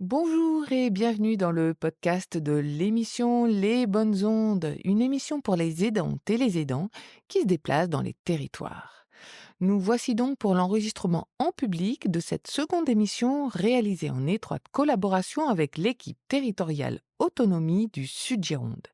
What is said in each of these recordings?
Bonjour et bienvenue dans le podcast de l'émission Les Bonnes Ondes, une émission pour les aidantes et les aidants qui se déplacent dans les territoires. Nous voici donc pour l'enregistrement en public de cette seconde émission réalisée en étroite collaboration avec l'équipe territoriale Autonomie du Sud-Gironde.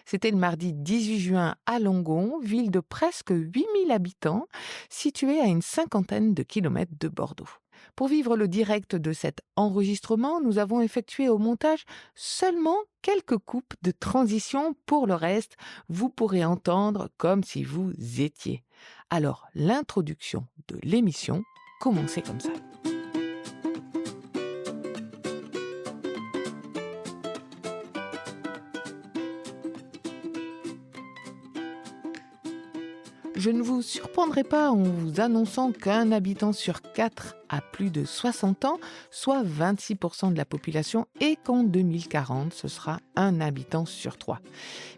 C'était le mardi 18 juin à Longon, ville de presque 8000 habitants, située à une cinquantaine de kilomètres de Bordeaux. Pour vivre le direct de cet enregistrement, nous avons effectué au montage seulement quelques coupes de transition. Pour le reste, vous pourrez entendre comme si vous étiez. Alors, l'introduction de l'émission commençait comme ça. Je ne vous surprendrai pas en vous annonçant qu'un habitant sur 4 a plus de 60 ans, soit 26% de la population, et qu'en 2040, ce sera un habitant sur 3.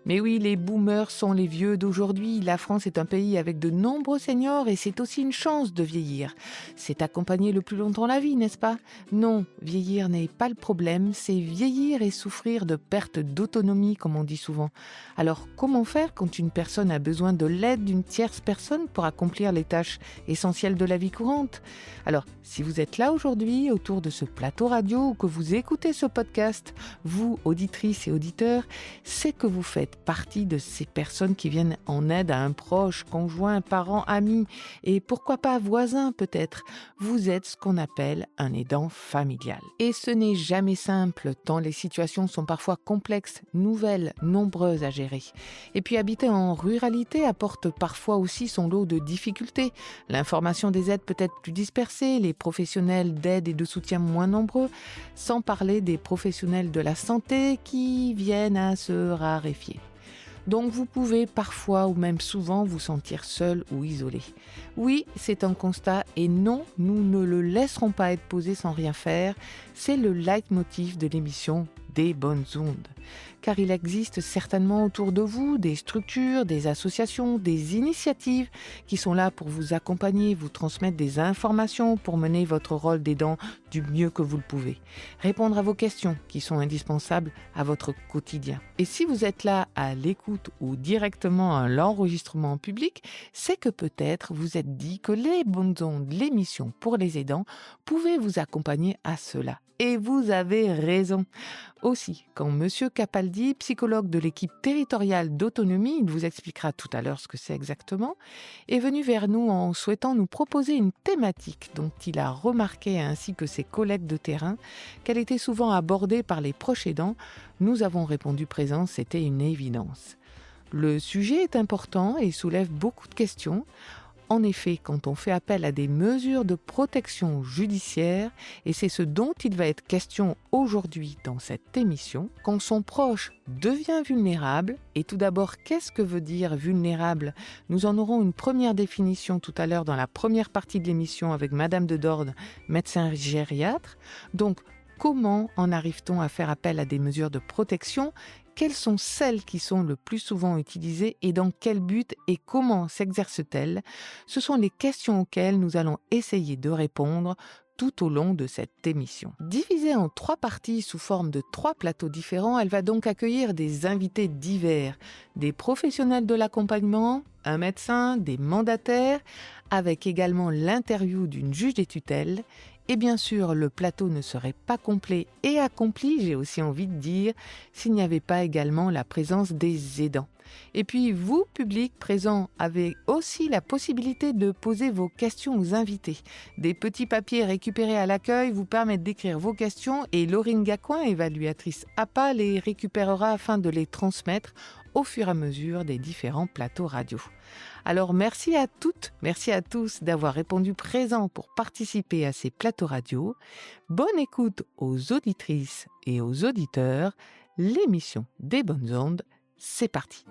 Mais oui, les boomers sont les vieux d'aujourd'hui. La France est un pays avec de nombreux seniors et c'est aussi une chance de vieillir. C'est accompagner le plus longtemps la vie, n'est-ce pas? Non, vieillir n'est pas le problème, c'est vieillir et souffrir de perte d'autonomie, comme on dit souvent. Alors, comment faire quand une personne a besoin de l'aide d'une tierce personne pour accomplir les tâches essentielles de la vie courante? Alors, si vous êtes là aujourd'hui autour de ce plateau radio ou que vous écoutez ce podcast, vous, auditrices et auditeurs, c'est que vous faites partie de ces personnes qui viennent en aide à un proche, conjoint, parent, ami et pourquoi pas voisin peut-être. Vous êtes ce qu'on appelle un aidant familial. Et ce n'est jamais simple tant les situations sont parfois complexes, nouvelles, nombreuses à gérer. Et puis habiter en ruralité apporte parfois aussi son lot de difficultés. L'information des aides peut être plus dispersée, les professionnels d'aide et de soutien moins nombreux, sans parler des professionnels de la santé qui viennent à se raréfier. Donc vous pouvez parfois ou même souvent vous sentir seul ou isolé. Oui, c'est un constat et non, nous ne le laisserons pas être posé sans rien faire. C'est le leitmotiv de l'émission des bonnes ondes. Car il existe certainement autour de vous des structures, des associations, des initiatives qui sont là pour vous accompagner, vous transmettre des informations pour mener votre rôle d'aidant du mieux que vous le pouvez. Répondre à vos questions qui sont indispensables à votre quotidien. Et si vous êtes là à l'écoute ou directement à l'enregistrement en public, c'est que peut-être vous êtes dit que les bonnes ondes, l'émission pour les aidants, pouvaient vous accompagner à cela. Et vous avez raison. Aussi, quand Monsieur Capaldi, psychologue de l'équipe territoriale d'autonomie, il vous expliquera tout à l'heure ce que c'est exactement, est venu vers nous en souhaitant nous proposer une thématique dont il a remarqué, ainsi que ses collègues de terrain, qu'elle était souvent abordée par les proches aidants, nous avons répondu présent, c'était une évidence. Le sujet est important et soulève beaucoup de questions. En effet, quand on fait appel à des mesures de protection judiciaire, et c'est ce dont il va être question aujourd'hui dans cette émission, quand son proche devient vulnérable, et tout d'abord, qu'est-ce que veut dire vulnérable? Nous en aurons une première définition tout à l'heure dans la première partie de l'émission avec Madame de Dorne, médecin gériatre. Donc, comment en arrive-t-on à faire appel à des mesures de protection? Quelles sont celles qui sont le plus souvent utilisées et dans quel but et comment s'exercent-elles? Ce sont les questions auxquelles nous allons essayer de répondre tout au long de cette émission. Divisée en 3 parties sous forme de 3 plateaux différents, elle va donc accueillir des invités divers, des professionnels de l'accompagnement, un médecin, des mandataires, avec également l'interview d'une juge des tutelles. Et bien sûr, le plateau ne serait pas complet et accompli, j'ai aussi envie de dire, s'il n'y avait pas également la présence des aidants. Et puis vous, public présent, avez aussi la possibilité de poser vos questions aux invités. Des petits papiers récupérés à l'accueil vous permettent d'écrire vos questions et Laurine Gacoin, évaluatrice APA, les récupérera afin de les transmettre au fur et à mesure des différents plateaux radio. Alors merci à toutes, merci à tous d'avoir répondu présent pour participer à ces plateaux radio. Bonne écoute aux auditrices et aux auditeurs. L'émission des bonnes ondes, c'est parti.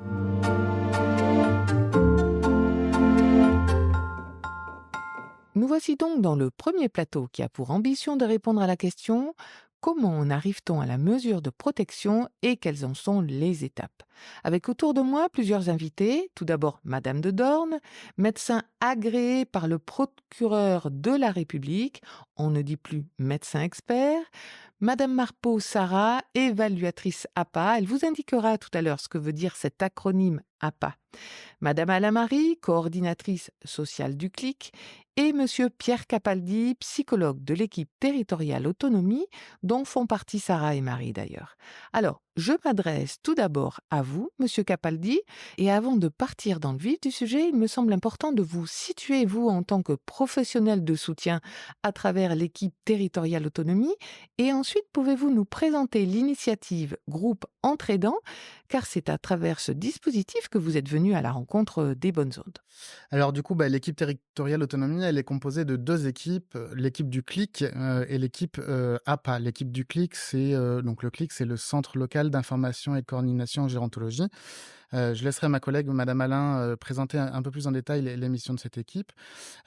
Nous voici donc dans le premier plateau qui a pour ambition de répondre à la question: comment en arrive-t-on à la mesure de protection et quelles en sont les étapes? Avec autour de moi plusieurs invités. Tout d'abord, Madame de Dorne, médecin agréé par le procureur de la République. On ne dit plus médecin expert. Madame Marpeau, Sarah, évaluatrice APA, elle vous indiquera tout à l'heure ce que veut dire cet acronyme APA. Madame Alamarie, coordinatrice sociale du CLIC, et Monsieur Pierre Capaldi, psychologue de l'équipe territoriale autonomie, dont font partie Sarah et Marie d'ailleurs. Alors, je m'adresse tout d'abord à vous, Monsieur Capaldi, et avant de partir dans le vif du sujet, il me semble important de vous situer, vous, en tant que professionnel de soutien à travers l'équipe territoriale autonomie, et ensuite pouvez-vous nous présenter l'initiative Groupe Entre Aidants, car c'est à travers ce dispositif que vous êtes venu à la rencontre des bonnes ondes. Alors du coup, l'équipe territoriale autonomie, elle est composée de 2 équipes, l'équipe du CLIC, et l'équipe, APA. L'équipe du CLIC, donc le CLIC, c'est le Centre local d'information et de coordination en gérontologie. Je laisserai ma collègue madame Alain, présenter un peu plus en détail les missions de cette équipe,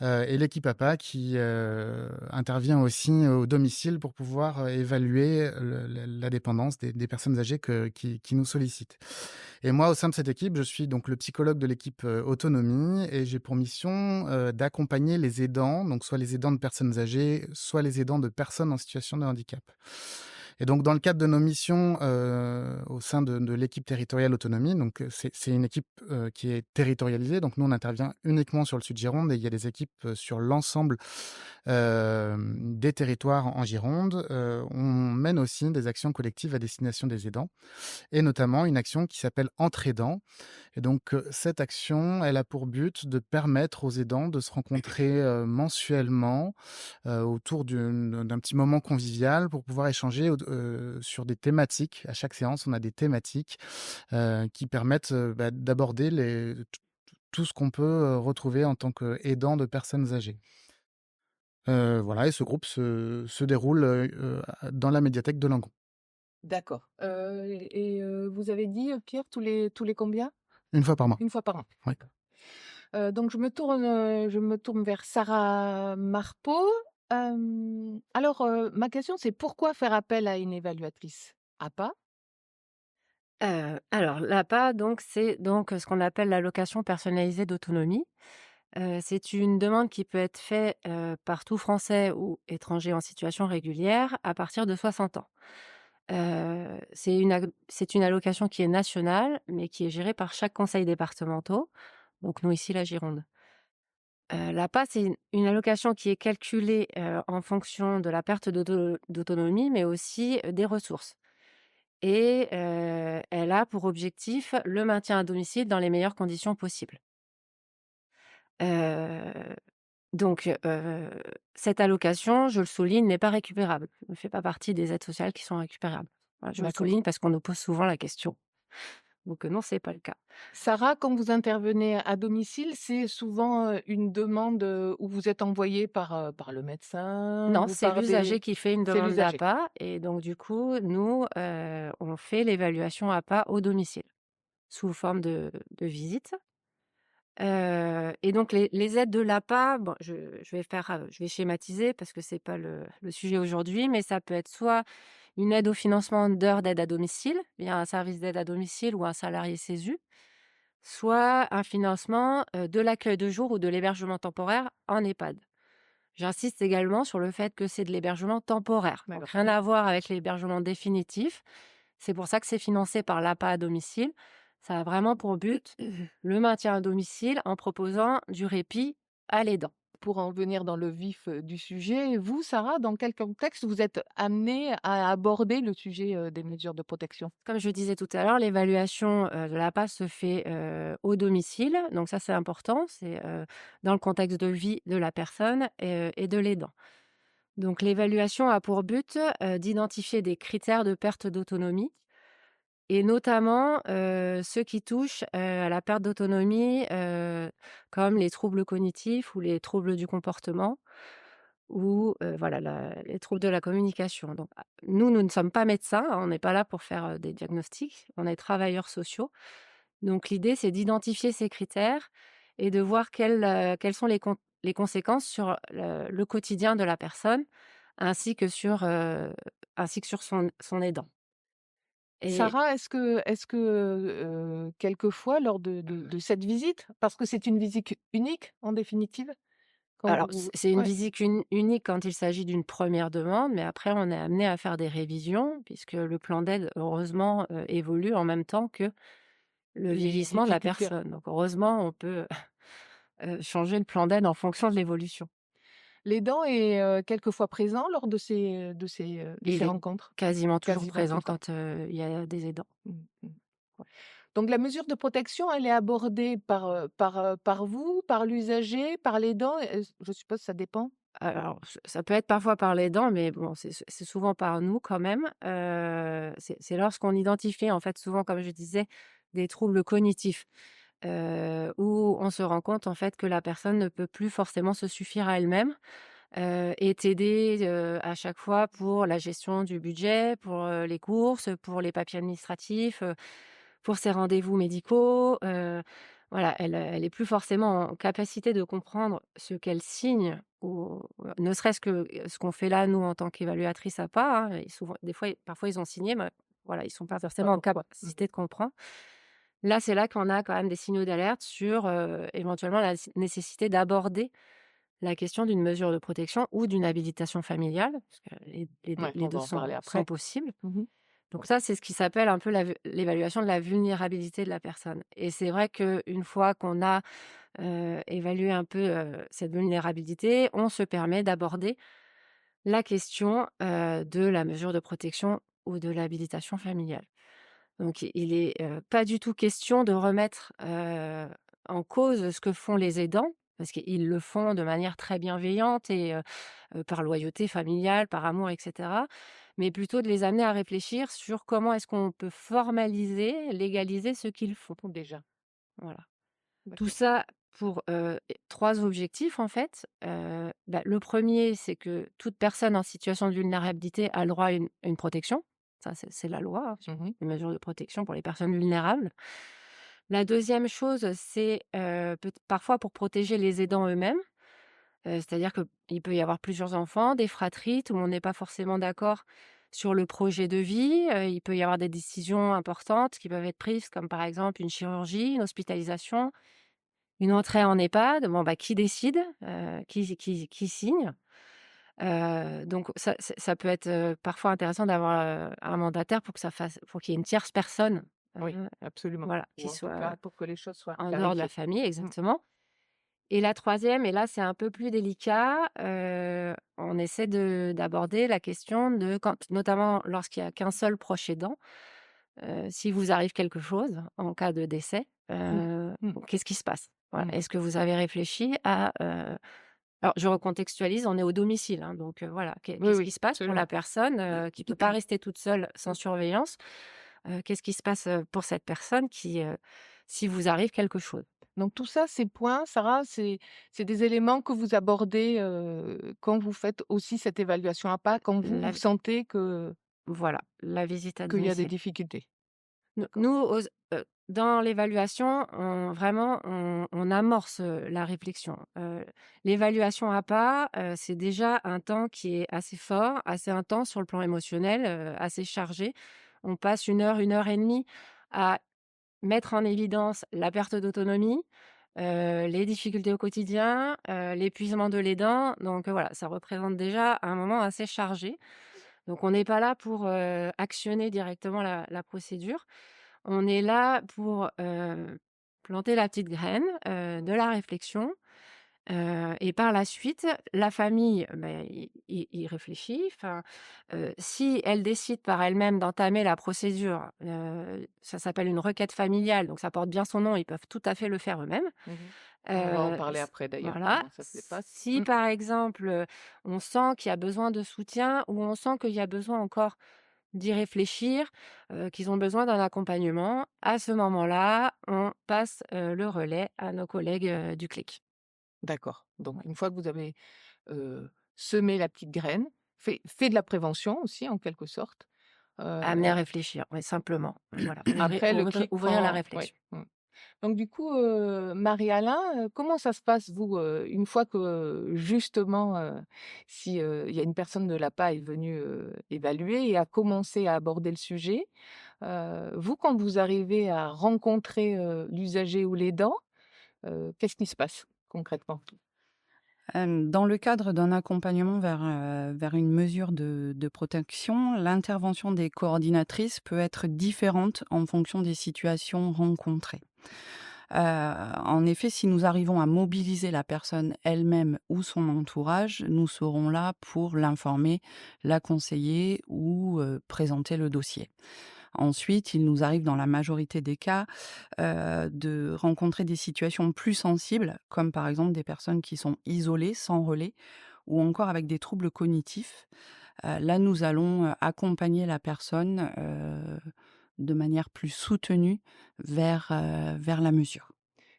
et l'équipe APA qui, intervient aussi au domicile pour pouvoir, évaluer la dépendance des personnes âgées qui nous sollicitent. Et moi, au sein de cette équipe, je suis donc le psychologue de l'équipe, autonomie et j'ai pour mission, d'accompagner les aidants, donc soit les aidants de personnes âgées, soit les aidants de personnes en situation de handicap. Et donc dans le cadre de nos missions, au sein de l'équipe territoriale autonomie, donc c'est une équipe, qui est territorialisée, donc nous on intervient uniquement sur le sud Gironde et il y a des équipes, sur l'ensemble, des territoires en Gironde. On mène aussi des actions collectives à destination des aidants et notamment une action qui s'appelle Entre aidants. Et donc, cette action, elle a pour but de permettre aux aidants de se rencontrer, mensuellement, autour d'un petit moment convivial pour pouvoir échanger sur des thématiques. À chaque séance, on a des thématiques, qui permettent, d'aborder tout ce qu'on peut, retrouver en tant qu'aidant de personnes âgées. Voilà et ce groupe se déroule, dans la médiathèque de Langon. D'accord. Vous avez dit, Pierre, tous les combien? Une fois par mois. Une fois par an? Oui. D'accord. Donc je me tourne vers Sarah Marpeau. Alors, ma question, c'est pourquoi faire appel à une évaluatrice APA? Alors l'APA donc c'est donc ce qu'on appelle l'allocation personnalisée d'autonomie. C'est une demande qui peut être faite, par tout Français ou étranger en situation régulière à partir de 60 ans. C'est une allocation qui est nationale, mais qui est gérée par chaque conseil départementaux, donc nous ici la Gironde. L'APA, c'est une allocation qui est calculée, en fonction de la perte d'autonomie, mais aussi, des ressources. Et elle a pour objectif le maintien à domicile dans les meilleures conditions possibles. Heu, donc cette allocation, je le souligne, n'est pas récupérable. Ne fait pas partie des aides sociales qui sont récupérables. Voilà, je le D'accord. souligne parce qu'on nous pose souvent la question. Donc non, c'est pas le cas. Sarah, quand vous intervenez à domicile, c'est souvent, une demande, où vous êtes envoyé par le médecin Non, ou c'est par des l'usager qui fait une c'est demande l'usager? d'APA et donc du coup, nous, on fait l'évaluation APA au domicile, sous forme de visite. Et donc les aides de l'APA, bon, je vais schématiser parce que c'est pas le sujet aujourd'hui, mais ça peut être soit une aide au financement d'heures d'aide à domicile, via un service d'aide à domicile ou un salarié CESU, soit un financement, de l'accueil de jour ou de l'hébergement temporaire en EHPAD. J'insiste également sur le fait que c'est de l'hébergement temporaire, donc rien D'accord. à voir avec l'hébergement définitif. C'est pour ça que c'est financé par l'APA à domicile. Ça a vraiment pour but le maintien à domicile en proposant du répit à l'aidant. Pour en venir dans le vif, du sujet, vous, Sarah, dans quel contexte vous êtes amenée à aborder le sujet, des mesures de protection? Comme je disais tout à l'heure, l'évaluation, de l'APA se fait, au domicile, donc ça c'est important, c'est, dans le contexte de vie de la personne et de l'aidant. Donc l'évaluation a pour but, d'identifier des critères de perte d'autonomie et notamment, ceux qui touchent, à la perte d'autonomie, comme les troubles cognitifs ou les troubles du comportement ou, voilà les troubles de la communication. Donc nous ne sommes pas médecins, hein, on n'est pas là pour faire, des diagnostics, on est travailleurs sociaux. Donc l'idée, c'est d'identifier ces critères et de voir quelles sont les conséquences sur le quotidien de la personne, ainsi que sur, son aidant. Et Sarah, est-ce que, quelquefois lors de cette visite, parce que c'est une visite unique en définitive? quand Alors, vous c'est une ouais, visite unique quand il s'agit d'une première demande, mais après on est amené à faire des révisions puisque le plan d'aide, heureusement, évolue en même temps que le les vieillissement de la difficultés. personne. Donc heureusement, on peut, changer le plan d'aide en fonction de l'évolution. L'aidant est, quelquefois présent lors de Il ces est rencontres? quasiment toujours Quasiment tout présent le temps? quand, il y a des aidants. Mmh mh. Donc la mesure de protection, elle est abordée par vous, par l'usager, par l'aidant? Je suppose ça dépend? Alors, ça peut être parfois par l'aidant, mais bon, c'est souvent par nous quand même. C'est lorsqu'on identifie, en fait, souvent, comme je disais, des troubles cognitifs, où on se rend compte, en fait, que la personne ne peut plus forcément se suffire à elle-même, est aidée, à chaque fois pour la gestion du budget, pour, les courses, pour les papiers administratifs, pour ses rendez-vous médicaux, voilà, elle est plus forcément en capacité de comprendre ce qu'elle signe ou ne serait-ce que, ce qu'on fait là, nous, en tant qu'évaluatrice à pas, hein, et souvent des fois, parfois ils ont signé, mais voilà, ils sont pas Ils savent pas forcément en pourquoi. Mmh. capacité de comprendre. Là, c'est là qu'on a quand même des signaux d'alerte sur, éventuellement la nécessité d'aborder la question d'une mesure de protection ou d'une habilitation familiale, parce que Ouais, les on 2 va en parler sont après. possibles. Mmh mh. Donc ça, c'est ce qui s'appelle un peu l'évaluation de la vulnérabilité de la personne et c'est vrai qu'une fois qu'on a, évalué un peu, cette vulnérabilité, on se permet d'aborder la question, de la mesure de protection ou de l'habilitation familiale. Donc il est, pas du tout question de remettre, en cause ce que font les aidants, parce qu'ils le font de manière très bienveillante et par loyauté familiale, par amour et cetera. Mais plutôt de les amener à réfléchir sur comment est-ce qu'on peut formaliser, légaliser ce qu'ils font. Déjà, Voilà. Tout d'accord. ça pour, 3 objectifs en fait. Bah, le premier, c'est que toute personne en situation de vulnérabilité a le droit à une protection. Ça, c'est la loi, hein, sur Mmh mh. les mesures de protection pour les personnes vulnérables. La deuxième chose, c'est, peut parfois pour protéger les aidants eux-mêmes. C'est-à-dire qu'il peut y avoir plusieurs enfants, des fratries, tout le monde n'est pas forcément d'accord sur le projet de vie. Il peut y avoir des décisions importantes qui peuvent être prises, comme par exemple une chirurgie, une hospitalisation, une entrée en EHPAD. Bon, bah, qui décide? Qui signe? Donc ça peut être, parfois intéressant d'avoir, un mandataire pour qu'il y ait une tierce personne, Oui, absolument. voilà, qui Ou en tout soit cas pour que les choses soient en dehors de la clarifiées. famille, Mmh. exactement. Et la troisième, et là, c'est un peu plus délicat, on essaie d'aborder la question de quand notamment lorsqu'il y a qu'un seul proche aidant, s'il vous arrive quelque chose en cas de décès, Mmh. Mmh. qu'est-ce qui se passe? Voilà. Mmh. Est-ce que vous avez réfléchi à, alors je recontextualise, on est au domicile, hein, donc voilà, Oui, qu'est-ce oui, qui se passe pour la absolument. personne, qui peut pas rester toute seule sans surveillance? Qu'est-ce qui se passe, pour cette personne qui, s'il vous arrive quelque chose? Donc tout ça, ces points, Sarah, c'est des éléments que vous abordez, quand vous faites aussi cette évaluation à pas, quand vous, La vous sentez que Voilà, la visite à qu'il y a des domicile. difficultés. Nous D'accord. nous, dans l'évaluation, on amorce, la réflexion. L'évaluation à pas, c'est déjà un temps qui est assez fort, assez intense sur le plan émotionnel, assez chargé. On passe 1 heure et demie à mettre en évidence la perte d'autonomie, les difficultés au quotidien, l'épuisement de l'aidant. Donc, voilà, ça représente déjà un moment assez chargé. Donc on n'est pas là pour, actionner directement la procédure. On est là pour, planter la petite graine, de la réflexion, et par la suite, la famille, y réfléchit. Enfin, si elle décide par elle-même d'entamer la procédure, ça s'appelle une requête familiale, donc ça porte bien son nom, ils peuvent tout à fait le faire eux-mêmes. Mmh. On va en parler S après d'ailleurs, Voilà. comment ça se passe. Si Mmh. par exemple, on sent qu'il y a besoin de soutien ou on sent qu'il y a besoin encore d'y réfléchir, qu'ils ont besoin d'un accompagnement, à ce moment-là, on passe, le relais à nos collègues, du CLIC. D'accord. Donc Voilà. une fois que vous avez, semé la petite graine, fait de la prévention aussi en quelque sorte, Amener à réfléchir, oui, simplement. Voilà, après le clic ouvrir la prend oui. réflexion. Mmh. Donc du coup, Marie-Alain, comment ça se passe vous, une fois que, justement, si, il y a une personne de l'APA est venue, évaluer et a commencé à aborder le sujet, vous quand vous arrivez à rencontrer, l'usager ou l'aidant, qu'est-ce qui se passe concrètement? Dans le cadre d'un accompagnement vers une mesure de protection, l'intervention des coordinatrices peut être différente en fonction des situations rencontrées. En effet, si nous arrivons à mobiliser la personne elle-même ou son entourage, nous serons là pour l'informer, la conseiller ou présenter le dossier. Ensuite, il nous arrive dans la majorité des cas, de rencontrer des situations plus sensibles, comme par exemple des personnes qui sont isolées, sans relais ou encore avec des troubles cognitifs. Là, nous allons, accompagner la personne, de manière plus soutenue vers la mesure.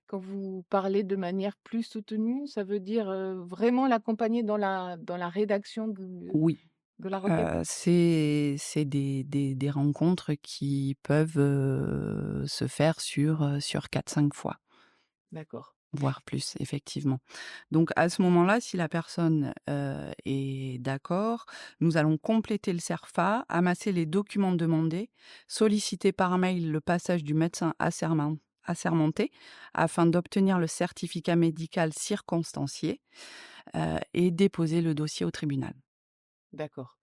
Quand vous parlez de manière plus soutenue, ça veut dire, vraiment l'accompagner dans la rédaction Oui, de la requête? c'est des rencontres qui peuvent, se faire sur 4-5 fois. D'accord. Voire plus, effectivement. Donc à ce moment-là, si la personne, est d'accord, nous allons compléter le CERFA, amasser les documents demandés, solliciter par mail le passage du médecin assermenté afin d'obtenir le certificat médical circonstancié, et déposer le dossier au tribunal. D'accord.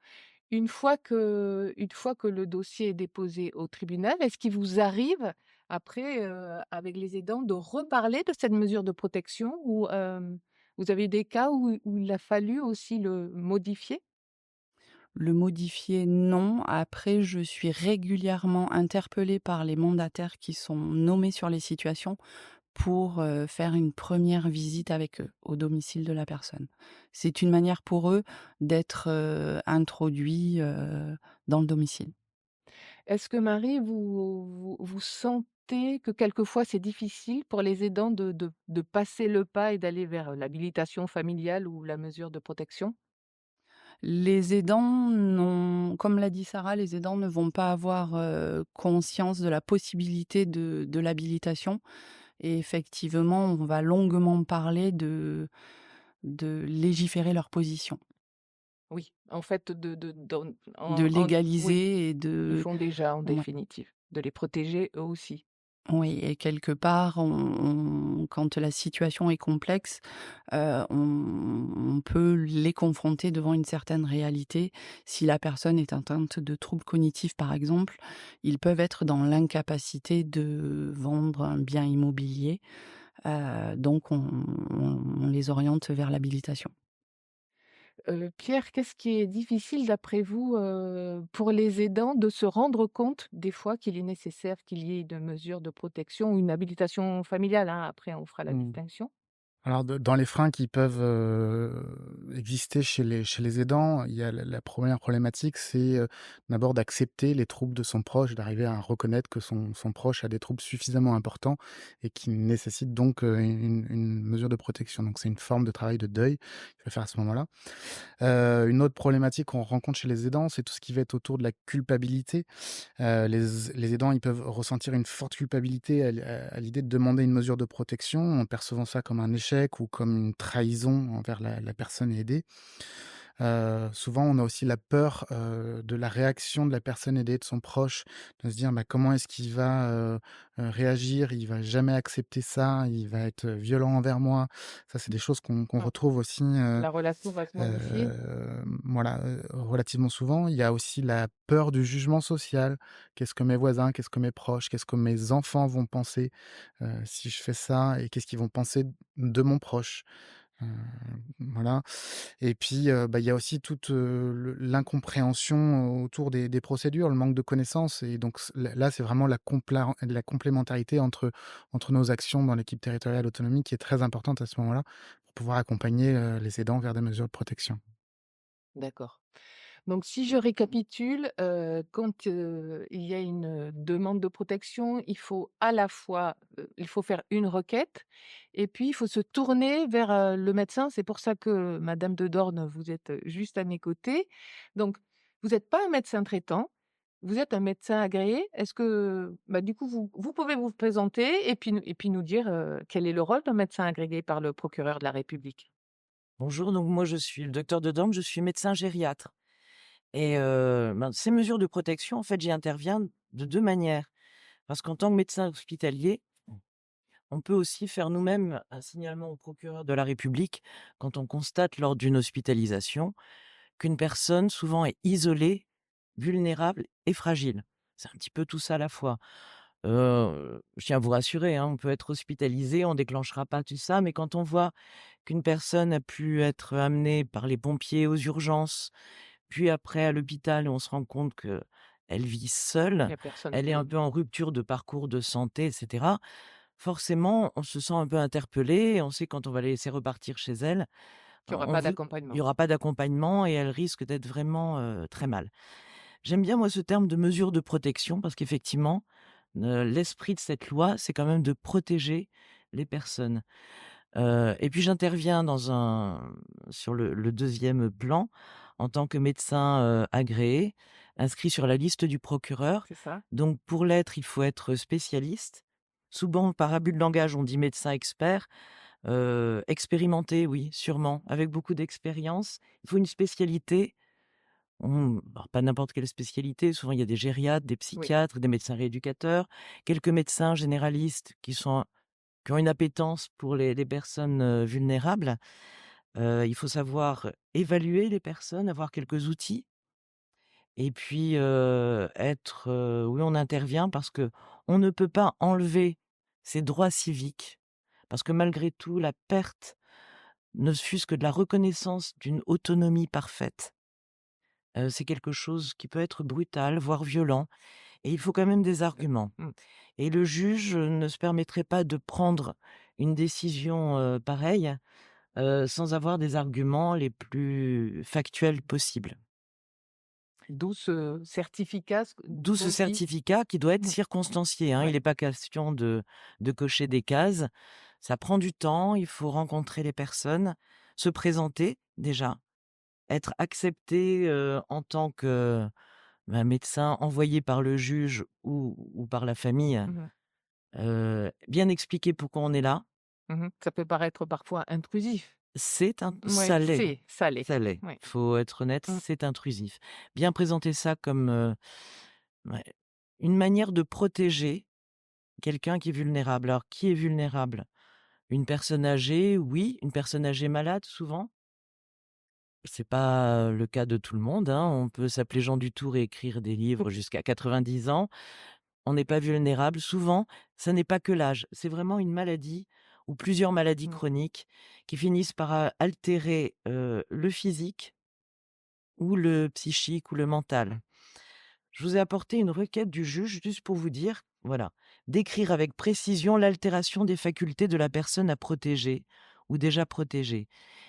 Une fois que le dossier est déposé au tribunal, est-ce qu'il vous arrive après, avec les aidants, de reparler de cette mesure de protection ou, vous avez eu des cas où il a fallu aussi le modifier? Le modifier, non. Après, je suis régulièrement interpellée par les mandataires qui sont nommés sur les situations pour, faire une première visite avec eux, au domicile de la personne. C'est une manière pour eux d'être, introduits, dans le domicile. Est-ce que Marie, vous sentez que quelquefois c'est difficile pour les aidants de passer le pas et d'aller vers l'habilitation familiale ou la mesure de protection? Les aidants n'ont comme l'a dit Sarah, les aidants ne vont pas avoir, conscience de la possibilité de l'habilitation et effectivement, on va longuement parler de légiférer leur position, Oui, en fait de dans de oui, légaliser et ils de font déjà en ouais. définitive, de les protéger eux aussi. Oui et quelque part, quand la situation est complexe, on peut les confronter devant une certaine réalité. Si la personne est atteinte de troubles cognitifs, par exemple, ils peuvent être dans l'incapacité de vendre un bien immobilier, donc on les oriente vers l'habilitation. Pierre, qu'est-ce qui est difficile d'après vous, pour les aidants de se rendre compte des fois qu'il est nécessaire qu'il y ait une mesure de protection ou une habilitation familiale, hein, après on fera la Mmh. distinction? Alors dans les freins qui peuvent, exister chez les aidants, il y a la 1re problématique, c'est, d'abord d'accepter les troubles de son proche, d'arriver à reconnaître que son proche a des troubles suffisamment importants et qui nécessitent donc, une mesure de protection. Donc c'est une forme de travail de deuil qu'il faut faire à ce moment-là. Une autre problématique qu'on rencontre chez les aidants, c'est tout ce qui va être autour de la culpabilité. Les aidants, ils peuvent ressentir une forte culpabilité à l'idée de demander une mesure de protection, en percevant ça comme un échec ou comme une trahison envers la personne aidée. Souvent, on a aussi la peur, de la réaction de la personne aidée, de son proche, de se dire: «Bah, comment est-ce qu'il va, réagir? Il va jamais accepter ça, il va être violent envers moi». Ça, c'est des choses qu'on Ah, retrouve aussi, la relation va se modifier? voilà, relativement souvent. Il y a aussi la peur du jugement social. Qu'est-ce que mes voisins, qu'est-ce que mes proches, qu'est-ce que mes enfants vont penser, si je fais ça et qu'est-ce qu'ils vont penser de mon proche? Heu, voilà et puis, bah, il y a aussi toute, l'incompréhension autour des procédures, le manque de connaissances et donc là, c'est vraiment la complémentarité entre nos actions dans l'équipe territoriale autonomie qui est très importante à ce moment-là, pour pouvoir accompagner, les aidants vers des mesures de protection. D'accord. Donc si je récapitule, quand, il y a une, demande de protection, il faut à la fois, il faut faire une requête et puis il faut se tourner vers, le médecin. C'est pour ça que madame de Dornes, vous êtes, juste à mes côtés. Donc vous n'êtes pas un médecin traitant, vous êtes un médecin agréé. Est-ce que, bah, du coup, vous pouvez vous présenter et puis nous dire, quel est le rôle d'un médecin agréé par le procureur de la République? Bonjour, donc moi je suis le docteur de Dorme, je suis médecin gériatre et ces mesures de protection, en fait, j'y interviens de 2 manières. Parce qu'en tant que médecin hospitalier, On peut aussi faire nous-mêmes un signalement au procureur de la République quand on constate lors d'une hospitalisation qu'une personne souvent est isolée, vulnérable et fragile. C'est un petit peu tout ça à la fois. Je tiens à vous rassurer, hein, on peut être hospitalisé, on ne déclenchera pas tout ça, mais quand on voit qu'une personne a pu être amenée par les pompiers aux urgences, puis après à l'hôpital et on se rend compte qu'elle vit Il seule, y a personne elle est pour un aider. peu en rupture de parcours de santé, et cetera. Forcément, on se sent un peu interpellé et on sait quand on va la laisser repartir chez elle, Il y aura on pas veut il y d'accompagnement. aura pas d'accompagnement et elle risque d'être vraiment, très mal. J'aime bien moi ce terme de mesure de protection parce qu'effectivement, l'esprit de cette loi, c'est quand même de protéger les personnes. Et puis j'interviens sur le 2e plan en tant que médecin, agréé, inscrit sur la liste du procureur. C'est ça? Donc pour l'être, il faut être spécialiste. Souvent par abus de langage, on dit médecin expert, expérimenté, oui, sûrement, avec beaucoup d'expérience. Il faut une spécialité. Alors pas n'importe quelle spécialité, souvent il y a des gériatres, des Oui. psychiatres, des médecins rééducateurs, quelques médecins généralistes qui ont une appétence pour les personnes, vulnérables. Il faut savoir évaluer les personnes, avoir quelques outils et puis, oui, on intervient parce que on ne peut pas enlever ses droits civiques, parce que malgré tout, la perte, ne fût-ce que de la reconnaissance d'une autonomie parfaite, c'est quelque chose qui peut être brutal, voire violent et il faut quand même des arguments Mmh. et le juge, ne se permettrait pas de prendre une décision, pareille, sans avoir des arguments les plus factuels possibles. D'où ce certificat, D'où ce qu'on dit. certificat qui doit être Mmh. circonstancié, hein. Il Ouais. n'est pas question de cocher des cases. Ça prend du temps, il faut rencontrer les personnes, se présenter déjà, être accepté, en tant que, médecin envoyé par le juge ou par la famille, Mmh. bien expliquer pourquoi on est là. Mmh. Ça peut paraître parfois intrusif. Ouais, Ça l'est, ça l'est. ça l'est. Ouais. Faut être honnête, Mmh. c'est intrusif. Bien présenter ça comme, ouais, une manière de protéger quelqu'un qui est vulnérable. Alors qui est vulnérable? Une personne âgée, oui, une personne âgée malade souvent. C'est pas le cas de tout le monde, hein. On peut s'appeler Jean Dutour et écrire des livres jusqu'à 90 ans. On n'est pas vulnérable. Souvent, ça n'est pas que l'âge, c'est vraiment une maladie ou plusieurs maladies Mmh. chroniques qui finissent par, altérer, le physique ou le psychique ou le mental. Je vous ai apporté une requête du juge juste pour vous dire, voilà, décrire avec précision l'altération des facultés de la personne à protéger ou déjà protégée.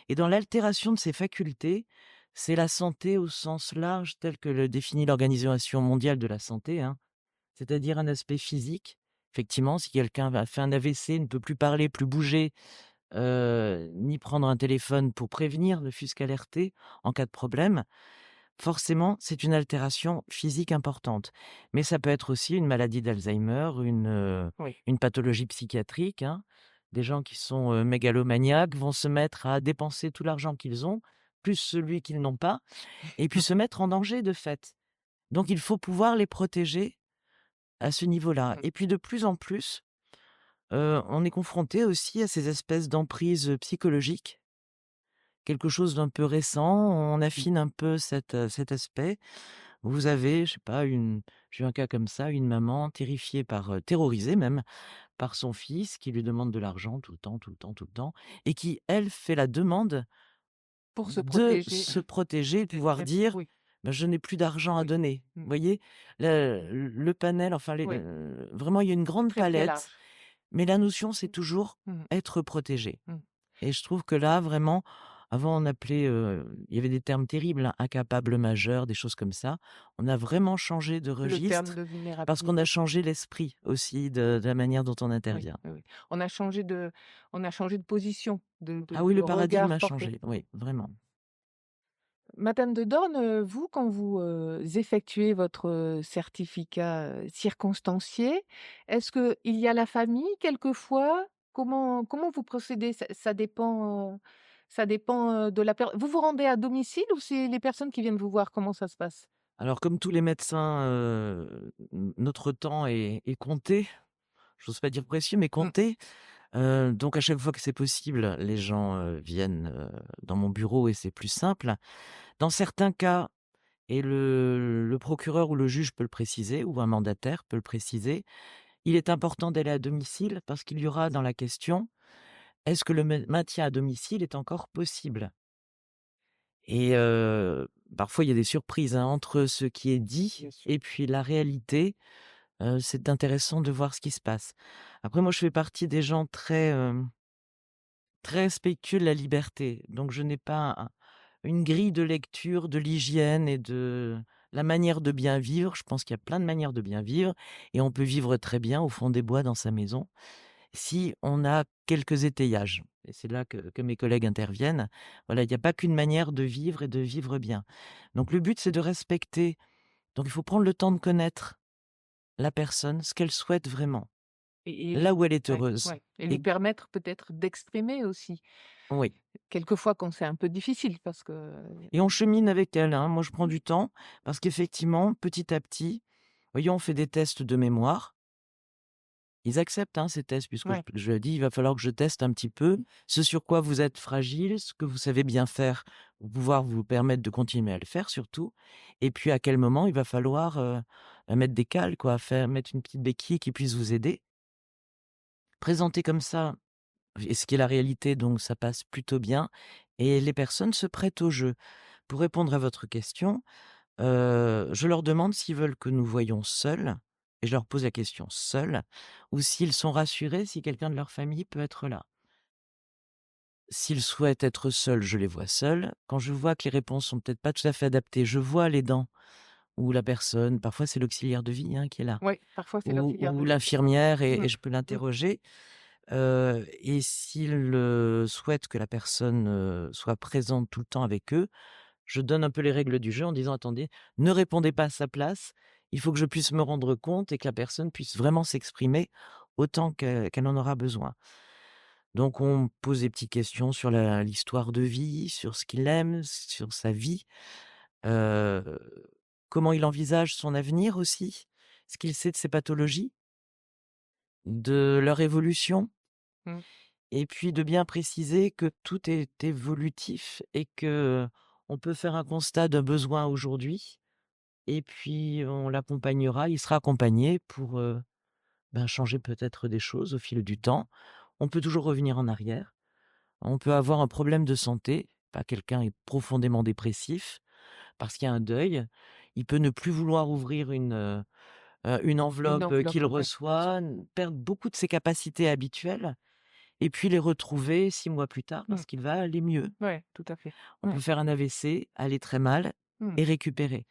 Et dans l'altération de ces facultés, c'est la santé au sens large tel que le définit l'Organisation mondiale de la santé, hein, c'est-à-dire un aspect physique. Effectivement, si quelqu'un a fait un AVC, ne peut plus parler, plus bouger, ni prendre un téléphone pour prévenir, ne fût-ce qu'alerter en cas de problème, forcément, c'est une altération physique importante. Mais ça peut être aussi une maladie d'Alzheimer, Oui. une pathologie psychiatrique, hein. Des gens qui sont, mégalomaniaques vont se mettre à dépenser tout l'argent qu'ils ont, plus celui qu'ils n'ont pas et puis se mettre en danger de fait. Donc il faut pouvoir les protéger à ce niveau-là Mmh. et puis de plus en plus, on est confronté aussi à ces espèces d'emprises, psychologiques. Quelque chose d'un peu récent, on affine un peu cet aspect. Vous avez, je sais pas, j'ai eu un cas comme ça, une maman terrifiée terrorisée même, par son fils qui lui demande de l'argent tout le temps, tout le temps, tout le temps et qui, elle, fait la demande Pour se de protéger se protéger, de des pouvoir des dire: oui, «Bah, je n'ai plus d'argent à oui. donner». Vous Mmh. voyez? Le panel, enfin Oui, vraiment il y a une grande très, très palette, large. mais la notion, c'est toujours Mmh. être protégé. Mmh. Et je trouve que là, vraiment, avant on appelait, il y avait des termes terribles, hein, incapable majeur, des choses comme ça. On a vraiment changé de Le terme registre de parce qu'on a vulnérabilité. changé l'esprit aussi de la manière dont on Oui, intervient. oui, oui. On a changé de position, de de Ah oui, de le paradigme regard a porté. changé, oui, vraiment. Madame de Dorn, vous, quand vous, effectuez votre, certificat, circonstancié, est-ce qu'il y a la famille quelquefois? Comment vous procédez? Ça dépend, de la vous vous rendez à domicile ou c'est les personnes qui viennent vous voir? Comment ça se passe? Alors comme tous les médecins, notre temps est compté. j'ose pas dire précieux, mais Mmh. compté. Donc à chaque fois que c'est possible, les gens, viennent, dans mon bureau et c'est plus simple. Dans certains cas et le procureur ou le juge peut le préciser ou un mandataire peut le préciser, il est important d'aller à domicile parce qu'il y aura dans la question: «Est-ce que le maintien à domicile est encore possible?» Et parfois il y a des surprises, hein, entre ce qui est dit Bien sûr. et puis la réalité. C'est intéressant de voir ce qui se passe. Après moi je fais partie des gens très respectueux de la liberté, donc je n'ai pas une grille de lecture de l'hygiène et de la manière de bien vivre. Je pense qu'il y a plein de manières de bien vivre et on peut vivre très bien au fond des bois dans sa maison, si on a quelques étayages et c'est là que mes collègues interviennent. Voilà, il n'y a pas qu'une manière de vivre et de vivre bien. Donc le but, c'est de respecter. Donc il faut prendre le temps de connaître la personne, ce qu'elle souhaite vraiment, Et là lui où elle est ouais, heureuse ouais et lui et permettre peut-être d'exprimer aussi. oui. Quelquefois quand c'est un peu difficile parce que Et on chemine avec elle, hein. Moi, je prends du temps parce qu'effectivement, petit à petit, voyons, on fait des tests de mémoire. Ils acceptent, hein, ces tests puisque ouais. je leur dis: «Il va falloir que je teste un petit peu ce sur quoi vous êtes fragile, ce que vous savez bien faire pour pouvoir vous permettre de continuer à le faire surtout et puis à quel moment il va falloir, mettre des cales quoi, mettre une petite béquille qui puisse vous aider». Présenter comme ça et ce qui est la réalité, donc ça passe plutôt bien et les personnes se prêtent au jeu. Pour répondre à votre question, je leur demande s'ils veulent que nous voyions seuls et je leur pose la question: «Seuls?» ou s'ils sont rassurés si quelqu'un de leur famille peut être là. S'ils souhaitent être seuls, je les vois seuls. Quand je vois que les réponses sont peut-être pas tout à fait adaptées, je vois l'aidant ou la personne, parfois c'est l'auxiliaire de vie, hein, qui est là, Ouais, parfois c'est ou l'auxiliaire de vie. l'infirmière et Mmh. je peux Mmh. l'interroger. Et s'ils, souhaitent que la personne, soit présente tout le temps avec eux, je donne un peu les règles du jeu en disant: «Attendez, ne répondez pas à sa place. Il faut que je puisse me rendre compte et que la personne puisse vraiment s'exprimer autant qu'elle en aura besoin». Donc on pose des petites questions sur l'histoire de vie, sur ce qu'il aime, sur sa vie, heu, comment il envisage son avenir aussi, ce qu'il sait de ses pathologies, de leur évolution. Mmh. Et puis de bien préciser que tout est évolutif et que on peut faire un constat d'un besoin aujourd'hui et puis on l'accompagnera, il sera accompagné pour, changer peut-être des choses au fil du temps. On peut toujours revenir en arrière. On peut avoir un problème de santé, pas quelqu'un est profondément dépressif parce qu'il y a un deuil. Il peut ne plus vouloir ouvrir une Une enveloppe, qu'il enveloppe, ouais, bien sûr. reçoit, perdre beaucoup de ses capacités habituelles et puis les retrouver 6 mois plus tard Mmh. parce qu'il va aller mieux. Ouais, tout à fait. On Ouais. peut faire un AVC, aller très mal Mmh. et récupérer.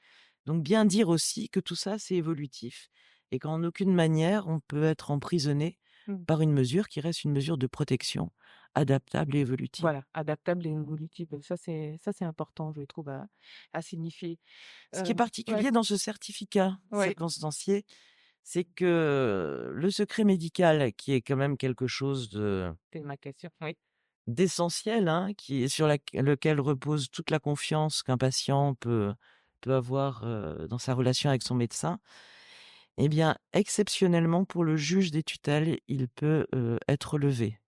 Donc bien dire aussi que tout ça, c'est évolutif et qu'en aucune manière on peut être emprisonné Mmh. par une mesure qui reste une mesure de protection adaptable et évolutive. Voilà, adaptable et évolutive, ça c'est important je trouve à signifier. Ce qui est Ouais, particulier dans ce certificat ouais, circonstancié, c'est que le secret médical, qui est quand même quelque chose c'est ma question, oui. d'essentiel, hein, qui est sur lequel repose toute la confiance qu'un patient peut avoir, dans sa relation avec son médecin. Eh bien, exceptionnellement pour le juge des tutelles, il peut, être levé.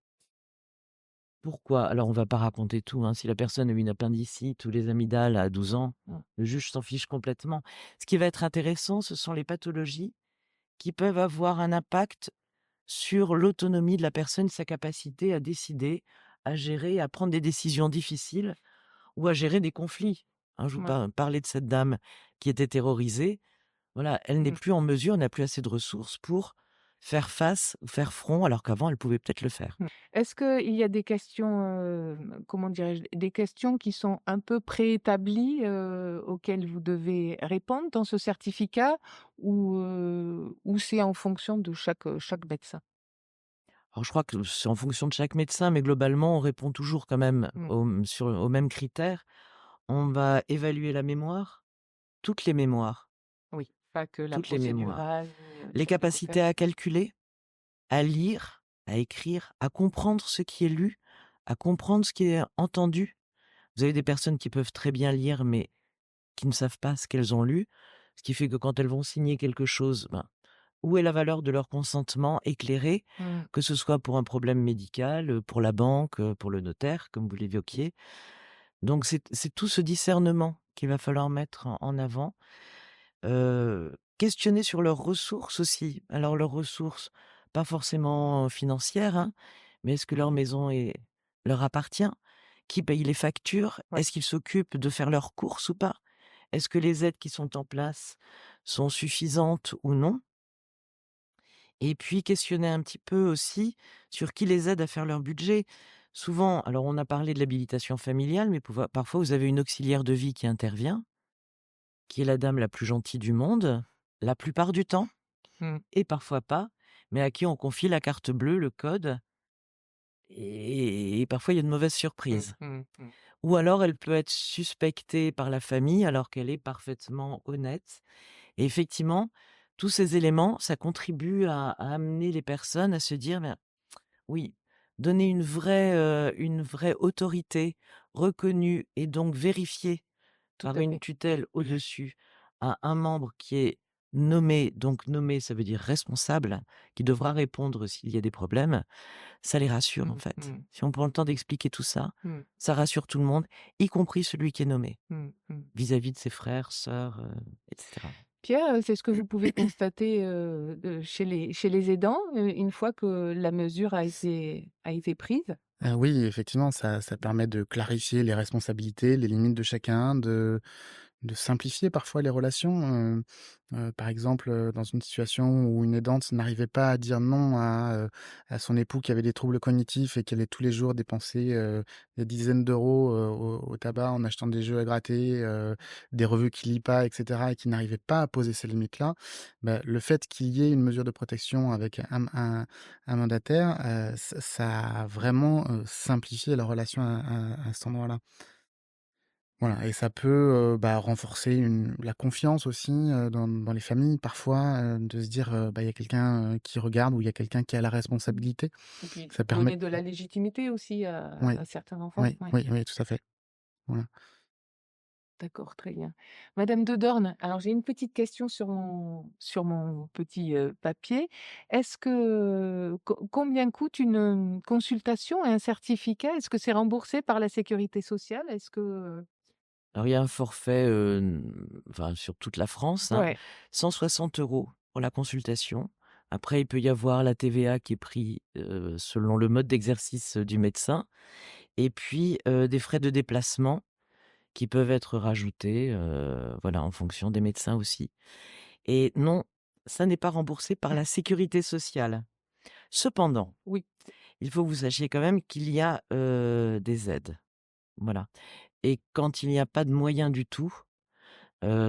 Pourquoi? Alors on va pas raconter tout, hein. Si la personne a eu une appendicite ou les amygdales à 12 ans, le juge s'en fiche complètement. Ce qui va être intéressant, ce sont les pathologies qui peuvent avoir un impact sur l'autonomie de la personne, sa capacité à décider, à gérer, à prendre des décisions difficiles ou à gérer des conflits. Hein, je vous Ouais. parlais de cette dame qui était terrorisée. Voilà, elle n'est Mmh. plus en mesure, n'a plus assez de ressources pour faire face ou faire front, alors qu'avant elle pouvait peut-être le faire. Mmh. Est-ce qu'il y a des questions, comment dirais-je? Des questions qui sont un peu préétablies, auxquelles vous devez répondre dans ce certificat ou c'est en fonction de chaque médecin? Alors je crois que c'est en fonction de chaque médecin, mais globalement, on répond toujours quand même Mmh. aux mêmes critères. On va évaluer la mémoire, toutes les mémoires, Oui, pas que la toutes les mémoires. procédurale, Les celle qu'il faut faire. capacités à calculer, à lire, à écrire, à comprendre ce qui est lu, à comprendre ce qui est entendu. Vous avez des personnes qui peuvent très bien lire, mais qui ne savent pas ce qu'elles ont lu, ce qui fait que quand elles vont signer quelque chose, ben, où est la valeur de leur consentement éclairé, Mmh. que ce soit pour un problème médical, pour la banque, pour le notaire, comme vous l'évoquiez. Donc c'est tout ce discernement qu'il va falloir mettre en avant. Questionner sur leurs ressources aussi. Alors leurs ressources, pas forcément financières, hein, mais est-ce que leur maison leur appartient? Qui paye les factures? Ouais. Est-ce qu'ils s'occupent de faire leurs courses ou pas? Est-ce que les aides qui sont en place sont suffisantes ou non? Et puis questionner un petit peu aussi sur qui les aide à faire leur budget. Souvent, alors on a parlé de l'habilitation familiale, mais parfois vous avez une auxiliaire de vie qui intervient, qui est la dame la plus gentille du monde, la plupart du temps, Mmh. et parfois pas, mais à qui on confie la carte bleue, le code, et parfois il y a de mauvaises Mmh. surprises. Mmh. Mmh. Ou alors elle peut être suspectée par la famille alors qu'elle est parfaitement honnête. Et effectivement, tous ces éléments, ça contribue à amener les personnes à se dire: «Ben, oui, donner une vraie autorité reconnue et donc vérifiée Tout par à une fait. tutelle au-dessus à un membre qui est nommé, donc nommé, ça veut dire responsable, qui devra répondre s'il y a des problèmes, ça les rassure, en Mmh. fait. Mmh. Si on prend le temps d'expliquer tout ça, Mmh. ça rassure tout le monde, y compris celui qui est nommé, Mmh. Mmh. vis-à-vis de ses frères, sœurs, et cetera. Pierre, c'est ce que vous pouvez constater, chez les aidants, une fois que la mesure a été prise? Oui, effectivement, ça permet de clarifier les responsabilités, les limites de chacun, de simplifier parfois les relations, par exemple, dans une situation où une aidante n'arrivait pas à dire non à son époux qui avait des troubles cognitifs et qui allait tous les jours dépenser, des dizaines d'euros, au tabac en achetant des jeux à gratter, des revues qu'il lit pas et cetera et qui n'arrivait pas à poser ces limites-là, bah, le fait qu'il y ait une mesure de protection avec un mandataire, ça a vraiment, simplifié la relation à cet endroit-là. Voilà et ça peut, bah, renforcer la confiance aussi, dans les familles parfois, de se dire, bah, il y a quelqu'un, qui regarde ou il y a quelqu'un qui a la responsabilité. Et puis Ça permet donner de la légitimité aussi oui, à certains enfants? oui, Ouais, oui, oui, tout à fait. Voilà. d'accord, très bien. Madame de Dorn, alors j'ai une petite question sur mon petit, papier. Est-ce que combien coûte une, consultation et un certificat? Est-ce que c'est remboursé par la sécurité sociale? Est-ce que, Alors il y a un forfait, enfin sur toute la France, hein, ouais. 160 € pour la consultation. Après, il peut y avoir la TVA qui est pris, selon le mode d'exercice, du médecin et puis, des frais de déplacement qui peuvent être rajoutés, voilà, en fonction des médecins aussi. Et non, ça n'est pas remboursé par la sécurité sociale. Cependant, Oui. il faut que vous sachiez quand même qu'il y a, des aides, voilà. Et quand il n'y a pas de moyens du tout,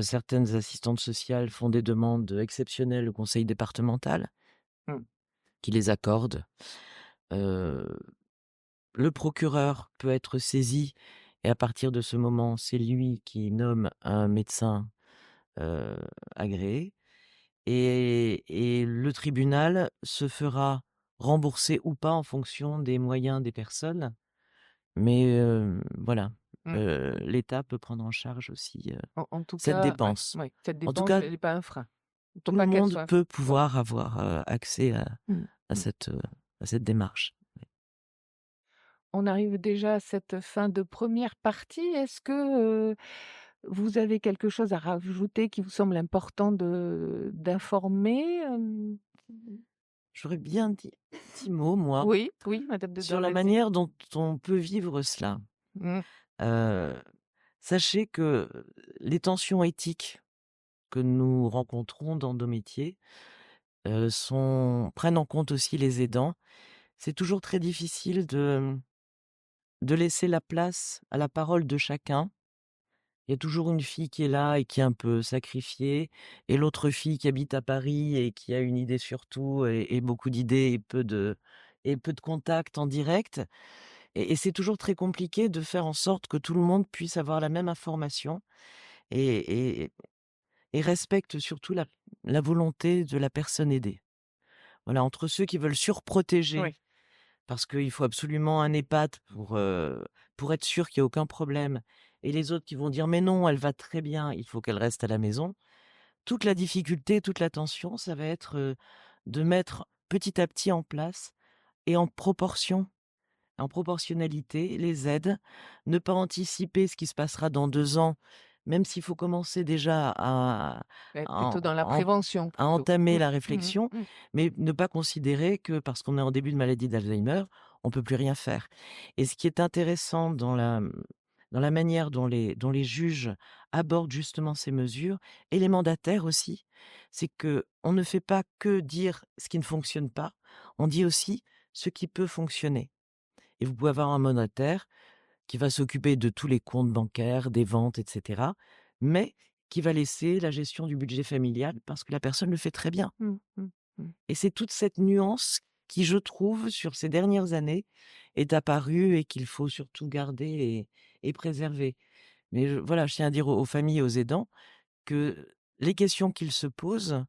certaines assistantes sociales font des demandes exceptionnelles au conseil départemental Mmh. qui les accorde. Heu, le procureur peut être saisi et à partir de ce moment, c'est lui qui nomme un médecin, heu, agréé et le tribunal se fera rembourser ou pas en fonction des moyens des personnes. Mais, voilà, Mmh. l'État peut prendre en charge aussi, En tout cette cas, ouais, dépense. ouais, cette En tout dépense, cas, elle est pas un frein. Il faut tout le pas qu'elle monde soit peut voilà. pouvoir avoir, accès Mmh. à Mmh. cette démarche. On arrive déjà à cette fin de première partie. Est-ce que, vous avez quelque chose à rajouter qui vous semble important d'informer, J'aurais bien dit un petit mot, moi, Oui, oui, madame de sur Dorn, la allez-y. manière dont on peut vivre cela. Mmh. Heu, sachez que les tensions éthiques que nous rencontrons dans nos métiers, prennent en compte aussi les aidants. C'est toujours très difficile de laisser la place à la parole de chacun. Il y a toujours une fille qui est là et qui est un peu sacrifiée et l'autre fille qui habite à Paris et qui a une idée sur tout et beaucoup d'idées et peu de contacts en direct et c'est toujours très compliqué de faire en sorte que tout le monde puisse avoir la même information et et et respecte surtout la volonté de la personne aidée. Voilà, entre ceux qui veulent surprotéger Oui. parce qu'il faut absolument un EHPAD pour être sûr qu'il y a aucun problème et les autres qui vont dire: «Mais non, elle va très bien, il faut qu'elle reste à la maison». toute la difficulté, toute la tension, ça va être, de mettre petit à petit en place et en proportionnalité, les aides, ne pas anticiper ce qui se passera dans 2 ans, même s'il faut commencer déjà Ouais, à plutôt dans la en prévention à plutôt. entamer Mmh. la Mmh réflexion, mh. mais ne pas considérer que parce qu'on est en début de maladie d'Alzheimer, on peut plus rien faire. Et ce qui est intéressant dans la manière dont les juges abordent justement ces mesures et les mandataires aussi, c'est que on ne fait pas que dire ce qui ne fonctionne pas, on dit aussi ce qui peut fonctionner. Et vous pouvez avoir un mandataire qui va s'occuper de tous les comptes bancaires, des ventes et cetera, mais qui va laisser la gestion du budget familial parce que la personne le fait très bien. Mmh mh. Mmh. Et c'est toute cette nuance qui, je trouve, sur ces dernières années, est apparue et qu'il faut surtout garder et préserver. Mais voilà, je tiens à dire aux familles et aux aidants que les questions qu'ils se posent,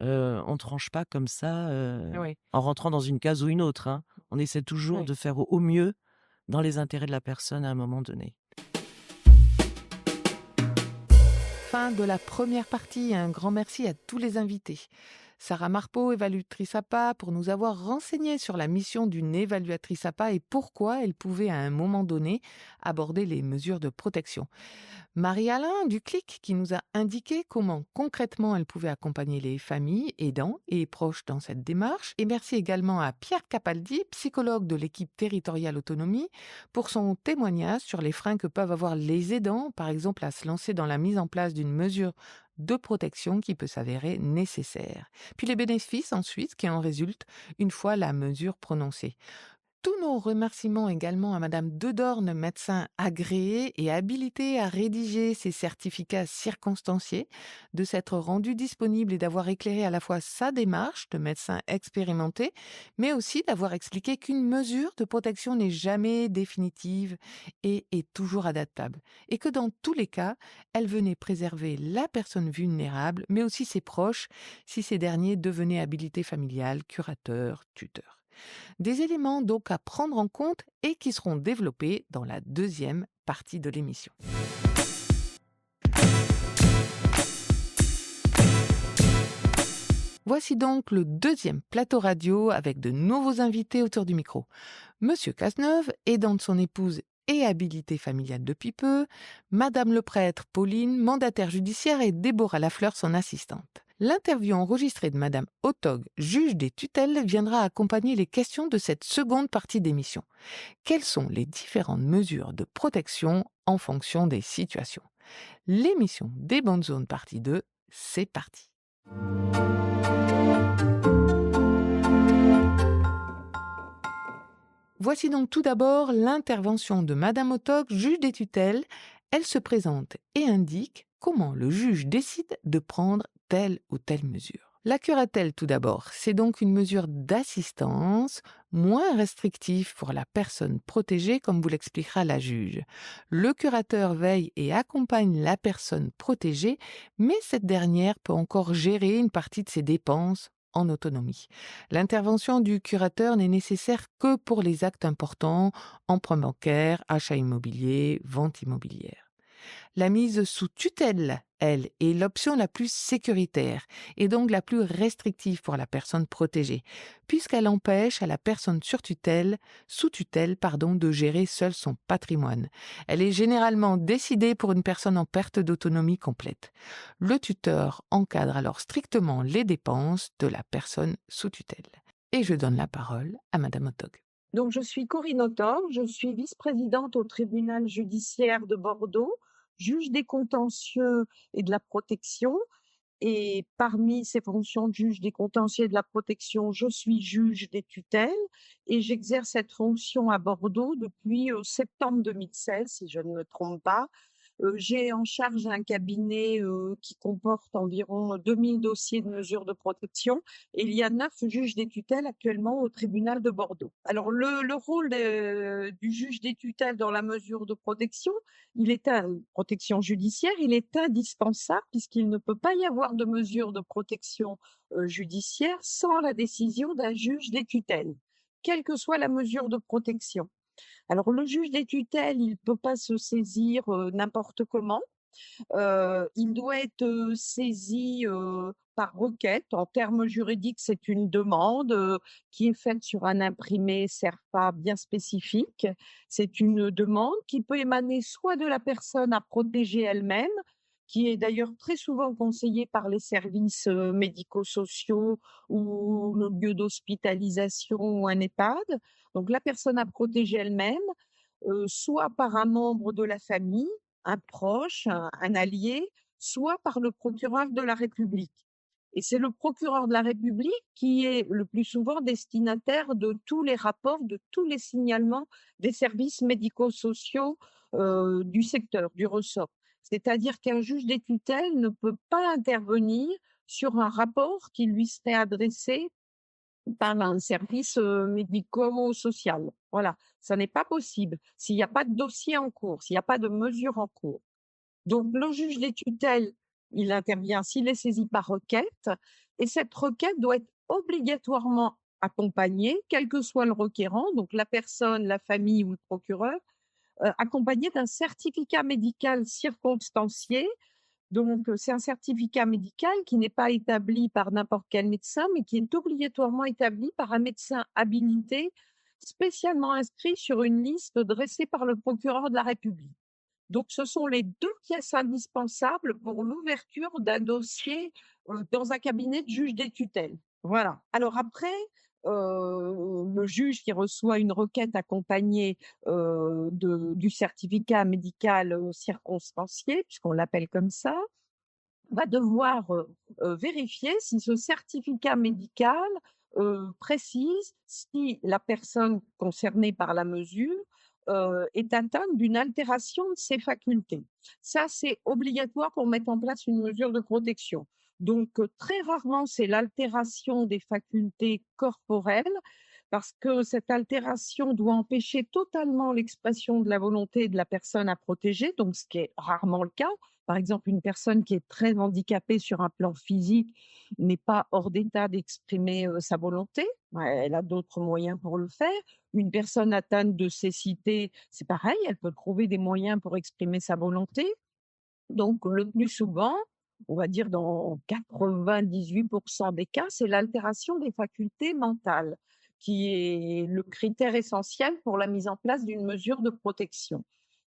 on ne tranche pas comme ça, Oui, en rentrant dans une case ou une autre, hein. On essaie toujours oui. de faire au mieux dans les intérêts de la personne à un moment donné. Fin de la première partie. Un grand merci à tous les invités. Sarah Marpeau, évaluatrice APA, pour nous avoir renseigné sur la mission d'une évaluatrice APA et pourquoi elle pouvait à un moment donné aborder les mesures de protection. Marie-Alain Duclic qui nous a indiqué comment concrètement elle pouvait accompagner les familles, aidants et proches dans cette démarche. Et merci également à Pierre Capaldi, psychologue de l'équipe territoriale autonomie, pour son témoignage sur les freins que peuvent avoir les aidants, par exemple à se lancer dans la mise en place d'une mesure de protection qui peut s'avérer nécessaire. Puis les bénéfices ensuite qui en résultent une fois la mesure prononcée. Tous nos remerciements également à Madame Dedorne, médecin agréé et habilité à rédiger ces certificats circonstanciés, de s'être rendue disponible et d'avoir éclairé à la fois sa démarche de médecin expérimenté, mais aussi d'avoir expliqué qu'une mesure de protection n'est jamais définitive et est toujours adaptable. Et que dans tous les cas, elle venait préserver la personne vulnérable, mais aussi ses proches, si ces derniers devenaient habilités familiales, curateurs, tuteurs. Des éléments donc à prendre en compte et qui seront développés dans la deuxième partie de l'émission. Voici donc le deuxième plateau radio avec de nouveaux invités autour du micro. Monsieur Cazeneuve, aidant de son épouse et habilité familiale depuis peu, Madame le prêtre Pauline, mandataire judiciaire, et Déborah Lafleur, son assistante. L'interview enregistrée de Madame Otog, juge des tutelles, viendra accompagner les questions de cette seconde partie d'émission. Quelles sont les différentes mesures de protection en fonction des situations? L'émission des Bonnes Zones partie 2, c'est parti. Voici donc tout d'abord l'intervention de Madame Otog, juge des tutelles. Elle se présente et indique comment le juge décide de prendre telle ou telle mesure. La curatelle, tout d'abord, c'est donc une mesure d'assistance moins restrictive pour la personne protégée, comme vous l'expliquera la juge. Le curateur veille et accompagne la personne protégée, mais cette dernière peut encore gérer une partie de ses dépenses en autonomie. L'intervention du curateur n'est nécessaire que pour les actes importants, emprunt bancaire, achat immobilier, vente immobilière. La mise sous tutelle, elle, est l'option la plus sécuritaire et donc la plus restrictive pour la personne protégée, puisqu'elle empêche à la personne sous tutelle, de gérer seule son patrimoine. Elle est généralement décidée pour une personne en perte d'autonomie complète. Le tuteur encadre alors strictement les dépenses de la personne sous tutelle. Et je donne la parole à Madame Otog. Donc, je suis Corinne Autor, je suis vice-présidente au tribunal judiciaire de Bordeaux, juge des contentieux et de la protection. Et parmi ces fonctions de juge des contentieux et de la protection, je suis juge des tutelles et j'exerce cette fonction à Bordeaux depuis septembre 2016, si je ne me trompe pas. J'ai en charge un cabinet qui comporte environ 2000 dossiers de mesures de protection et il y a 9 juges des tutelles actuellement au tribunal de Bordeaux. Alors le rôle du juge des tutelles dans la mesure de protection, il est protection judiciaire, il est indispensable puisqu'il ne peut pas y avoir de mesure de protection judiciaire sans la décision d'un juge des tutelles, quelle que soit la mesure de protection. Alors le juge des tutelles, il ne peut pas se saisir n'importe comment. Il doit être, saisi, par requête. En termes juridiques, c'est une demande, qui est faite sur un imprimé CERFA bien spécifique. C'est une demande qui peut émaner soit de la personne à protéger elle-même, qui est d'ailleurs très souvent conseillée par les services, médico-sociaux ou le lieu d'hospitalisation ou un EHPAD. Donc la personne à protéger elle-même, soit par un membre de la famille, un proche, un allié, soit par le procureur de la République. Et c'est le procureur de la République qui est le plus souvent destinataire de tous les rapports, de tous les signalements des services médico-sociaux, du secteur, du ressort. C'est-à-dire qu'un juge des tutelles ne peut pas intervenir sur un rapport qui lui serait adressé par un service, médico-social. Voilà, ça n'est pas possible s'il n'y a pas de dossier en cours, s'il n'y a pas de mesure en cours. Donc le juge des tutelles, il intervient s'il est saisi par requête et cette requête doit être obligatoirement accompagnée, quel que soit le requérant, donc la personne, la famille ou le procureur, accompagnée d'un certificat médical circonstancié. Donc, c'est un certificat médical qui n'est pas établi par n'importe quel médecin, mais qui est obligatoirement établi par un médecin habilité, spécialement inscrit sur une liste dressée par le procureur de la République. Donc, ce sont les 2 pièces indispensables pour l'ouverture d'un dossier, dans un cabinet de juge des tutelles. Voilà. Alors après, le juge qui reçoit une requête accompagnée, du certificat médical, circonstancié, puisqu'on l'appelle comme ça, va devoir, vérifier si ce certificat médical, précise si la personne concernée par la mesure, est atteinte d'une altération de ses facultés. Ça, c'est obligatoire pour mettre en place une mesure de protection. Donc, très rarement, c'est l'altération des facultés corporelles parce que cette altération doit empêcher totalement l'expression de la volonté de la personne à protéger, donc ce qui est rarement le cas. Par exemple, une personne qui est très handicapée sur un plan physique n'est pas hors d'état d'exprimer, sa volonté. Ouais, elle a d'autres moyens pour le faire. Une personne atteinte de cécité, c'est pareil, elle peut trouver des moyens pour exprimer sa volonté. Donc le plus souvent, on va dire dans 98 des cas, c'est l'altération des facultés mentales qui est le critère essentiel pour la mise en place d'une mesure de protection.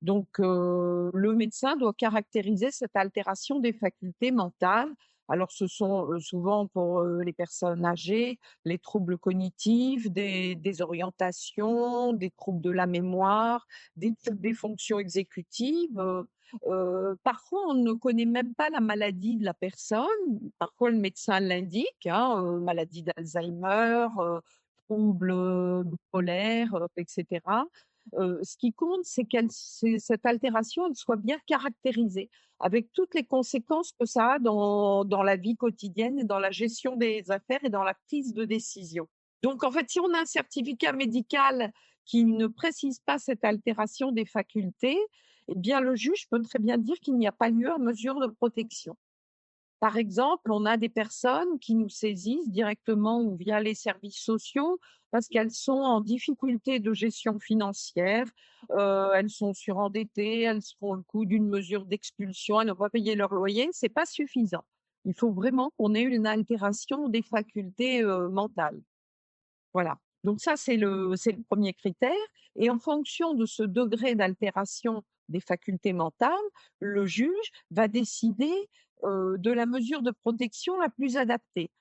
Donc le médecin doit caractériser cette altération des facultés mentales. Alors ce sont, souvent pour, les personnes âgées, les troubles cognitifs, des désorientations, des troubles de la mémoire, des fonctions exécutives, parfois, on ne connaît même pas la maladie de la personne. Parfois, le médecin l'indique, hein, maladie d'Alzheimer, troubles, bipolaires, et cetera. Ce qui compte, c'est cette altération, elle soit bien caractérisée, avec toutes les conséquences que ça a dans la vie quotidienne et dans la gestion des affaires et dans la prise de décision. Donc en fait, si on a un certificat médical qui ne précise pas cette altération des facultés, eh bien, le juge peut très bien dire qu'il n'y a pas lieu à mesure de protection. Par exemple, on a des personnes qui nous saisissent directement ou via les services sociaux parce qu'elles sont en difficulté de gestion financière, elles sont surendettées, elles se font le coup d'une mesure d'expulsion, elles ne vont pas payer leur loyer, c'est pas suffisant. Il faut vraiment qu'on ait une altération des facultés, mentales. Voilà, donc ça, c'est le 1er critère et en fonction de ce degré d'altération des facultés mentales, le juge va décider, de la mesure de protection la plus adaptée.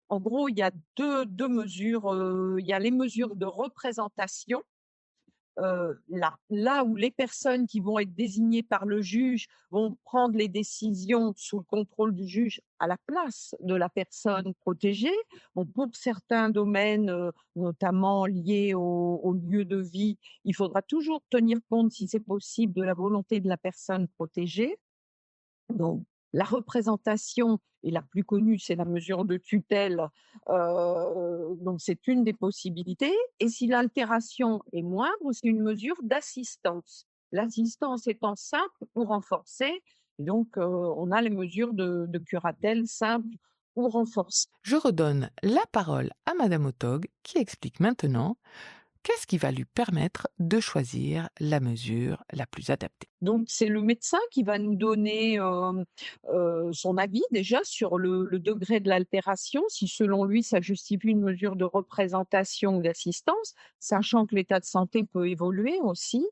En gros, il y a deux mesures, il y a les mesures de représentation. Là où les personnes qui vont être désignées par le juge vont prendre les décisions sous le contrôle du juge à la place de la personne protégée. Bon, pour certains domaines, notamment liés au lieu de vie, il faudra toujours tenir compte, si c'est possible, de la volonté de la personne protégée. Donc, la représentation, et la plus connue, c'est la mesure de tutelle, donc c'est une des possibilités et si l'altération est moindre, c'est une mesure d'assistance. L'assistance étant simple ou renforcée et donc on a les mesures de curatelle simples ou renforcées. Je redonne la parole à Madame Othog qui explique maintenant qu'est-ce qui va lui permettre de choisir la mesure la plus adaptée? Donc c'est le médecin qui va nous donner, son avis déjà sur le degré de l'altération, si selon lui ça justifie une mesure de représentation ou d'assistance, sachant que l'état de santé peut évoluer aussi.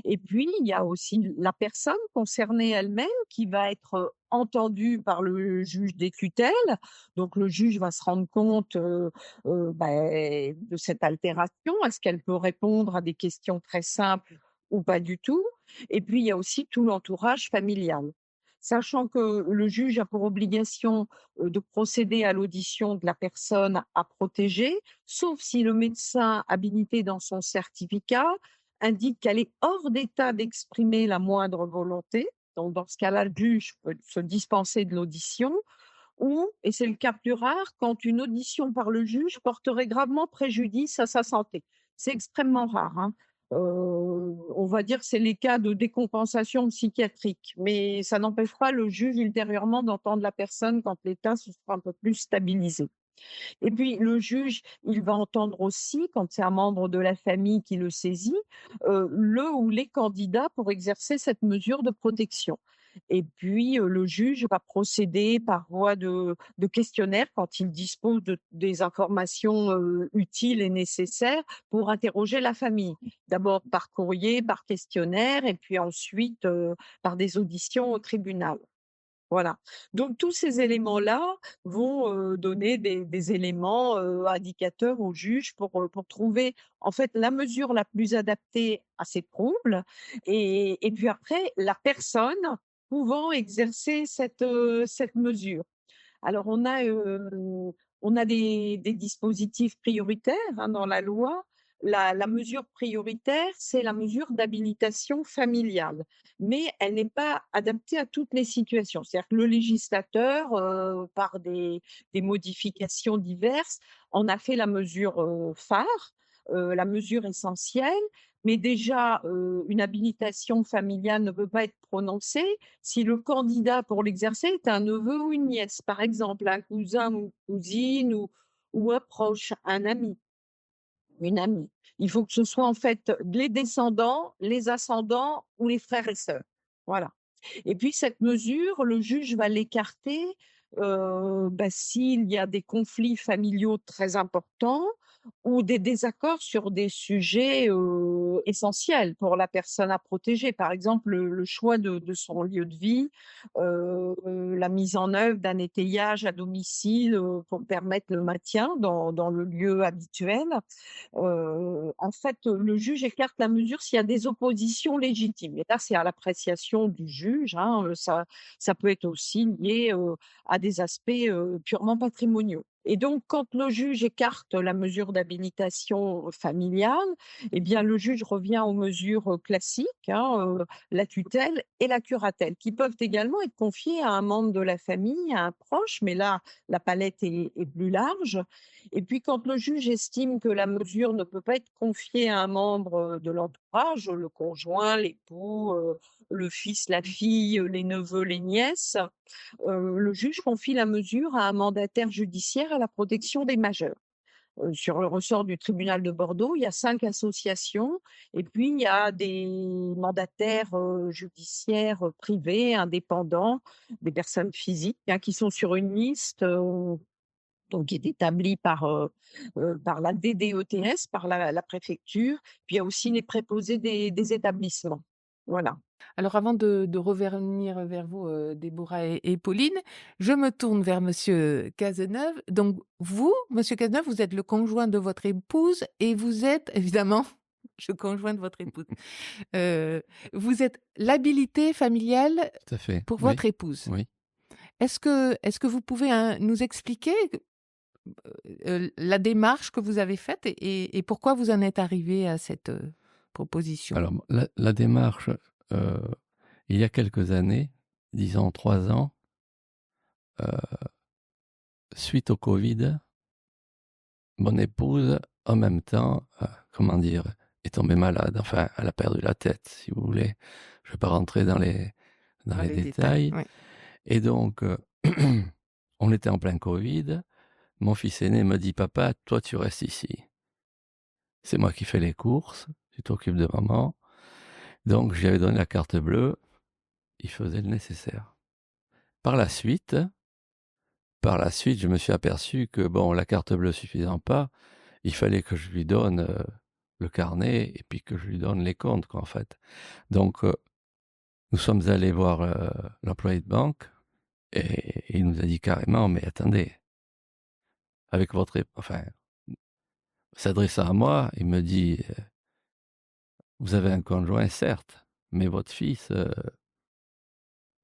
Et puis il y a aussi la personne concernée elle-même qui va être, entendue par le juge des tutelles. Donc le juge va se rendre compte, de cette altération. Est-ce qu'elle peut répondre à des questions très simples ou pas du tout? Et puis, il y a aussi tout l'entourage familial. Sachant que le juge a pour obligation, de procéder à l'audition de la personne à protéger, sauf si le médecin habilité dans son certificat indique qu'elle est hors d'état d'exprimer la moindre volonté. Donc dans ce cas-là, le juge peut se dispenser de l'audition ou, et c'est le cas plus rare, quand une audition par le juge porterait gravement préjudice à sa santé. C'est extrêmement rare, hein. On va dire que c'est les cas de décompensation psychiatrique, mais ça n'empêche pas le juge ultérieurement d'entendre la personne quand l'état se sera un peu plus stabilisé. Et puis le juge, il va entendre aussi, quand c'est un membre de la famille qui le saisit, le ou les candidats pour exercer cette mesure de protection. Et puis, le juge va procéder par voie de questionnaire quand il dispose des informations, utiles et nécessaires pour interroger la famille. D'abord par courrier, par questionnaire et puis ensuite, par des auditions au tribunal. Voilà. Donc tous ces éléments-là vont, donner des éléments, indicateurs au juge pour trouver, en fait, la mesure la plus adaptée à ses troubles et puis après la personne pouvant exercer cette mesure. Alors on a des dispositifs prioritaires, hein, dans la loi. La mesure prioritaire, c'est la mesure d'habilitation familiale, mais elle n'est pas adaptée à toutes les situations. C'est-à-dire que le législateur, par des modifications diverses, en a fait la mesure, phare, la mesure essentielle. Mais déjà, une habilitation familiale ne peut pas être prononcée si le candidat pour l'exercer est un neveu ou une nièce, par exemple, un cousin ou cousine ou un proche, un ami, une amie. Il faut que ce soit en fait les descendants, les ascendants ou les frères et sœurs. Voilà. Et puis cette mesure, le juge va l'écarter, s'il y a des conflits familiaux très importants ou des désaccords sur des sujets, essentiels pour la personne à protéger. Par exemple, le choix de son lieu de vie, la mise en œuvre d'un étayage à domicile, pour permettre le maintien dans le lieu habituel. En fait, le juge écarte la mesure s'il y a des oppositions légitimes et là, c'est à l'appréciation du juge, hein, ça peut être aussi lié, à des aspects, purement patrimoniaux et donc quand le juge écarte la mesure d'habilitation familiale et bien, le juge revient aux mesures, classiques, hein, la tutelle et la curatelle, qui peuvent également être confiées à un membre de la famille, à un proche, mais là, la palette est plus large et puis quand le juge estime que la mesure ne peut pas être confiée à un membre, de l'entourage, le conjoint, l'époux, le fils, la fille, les neveux, les nièces, le juge confie la mesure à un mandataire judiciaire à la protection des majeurs. Sur le ressort du tribunal de Bordeaux, il y a 5 associations et puis il y a des mandataires, judiciaires, privés, indépendants, des personnes physiques, hein, qui sont sur une liste, donc qui est établie par la DDETS, par la préfecture. Puis il y a aussi les préposés des établissements. Voilà. Alors avant de revenir vers vous, Déborah et Pauline, je me tourne vers monsieur Cazeneuve. Donc vous, monsieur Cazeneuve, vous êtes le conjoint de votre épouse et vous êtes évidemment le conjoint de votre épouse. Vous êtes l'habilité familiale Tout à fait. pour Oui, votre épouse. oui. Est-ce que vous pouvez, hein, nous expliquer, la démarche que vous avez faite et pourquoi vous en êtes arrivé à cette, proposition? Alors, la démarche, il y a quelques années, disons 3 ans, suite au Covid, mon épouse, en même temps, comment dire, est tombée malade. Enfin, elle a perdu la tête, si vous voulez. Je ne vais pas rentrer dans les Dans les détails. oui. Et donc, on était en plein Covid. Mon fils aîné me dit: «Papa, toi, tu restes ici». c'est moi qui fais les courses, tu t'occupes de maman. Donc, je lui avais donné la carte bleue, il faisait le nécessaire. Par la suite, je me suis aperçu que, bon, la carte bleue suffisant pas, il fallait que je lui donne le carnet et puis que je lui donne les comptes, quoi, en fait. Donc, nous sommes allés voir l'employé de banque et il nous a dit carrément, mais attendez, avec enfin, s'adressant à moi, il me dit, vous avez un conjoint, certes, mais votre fils,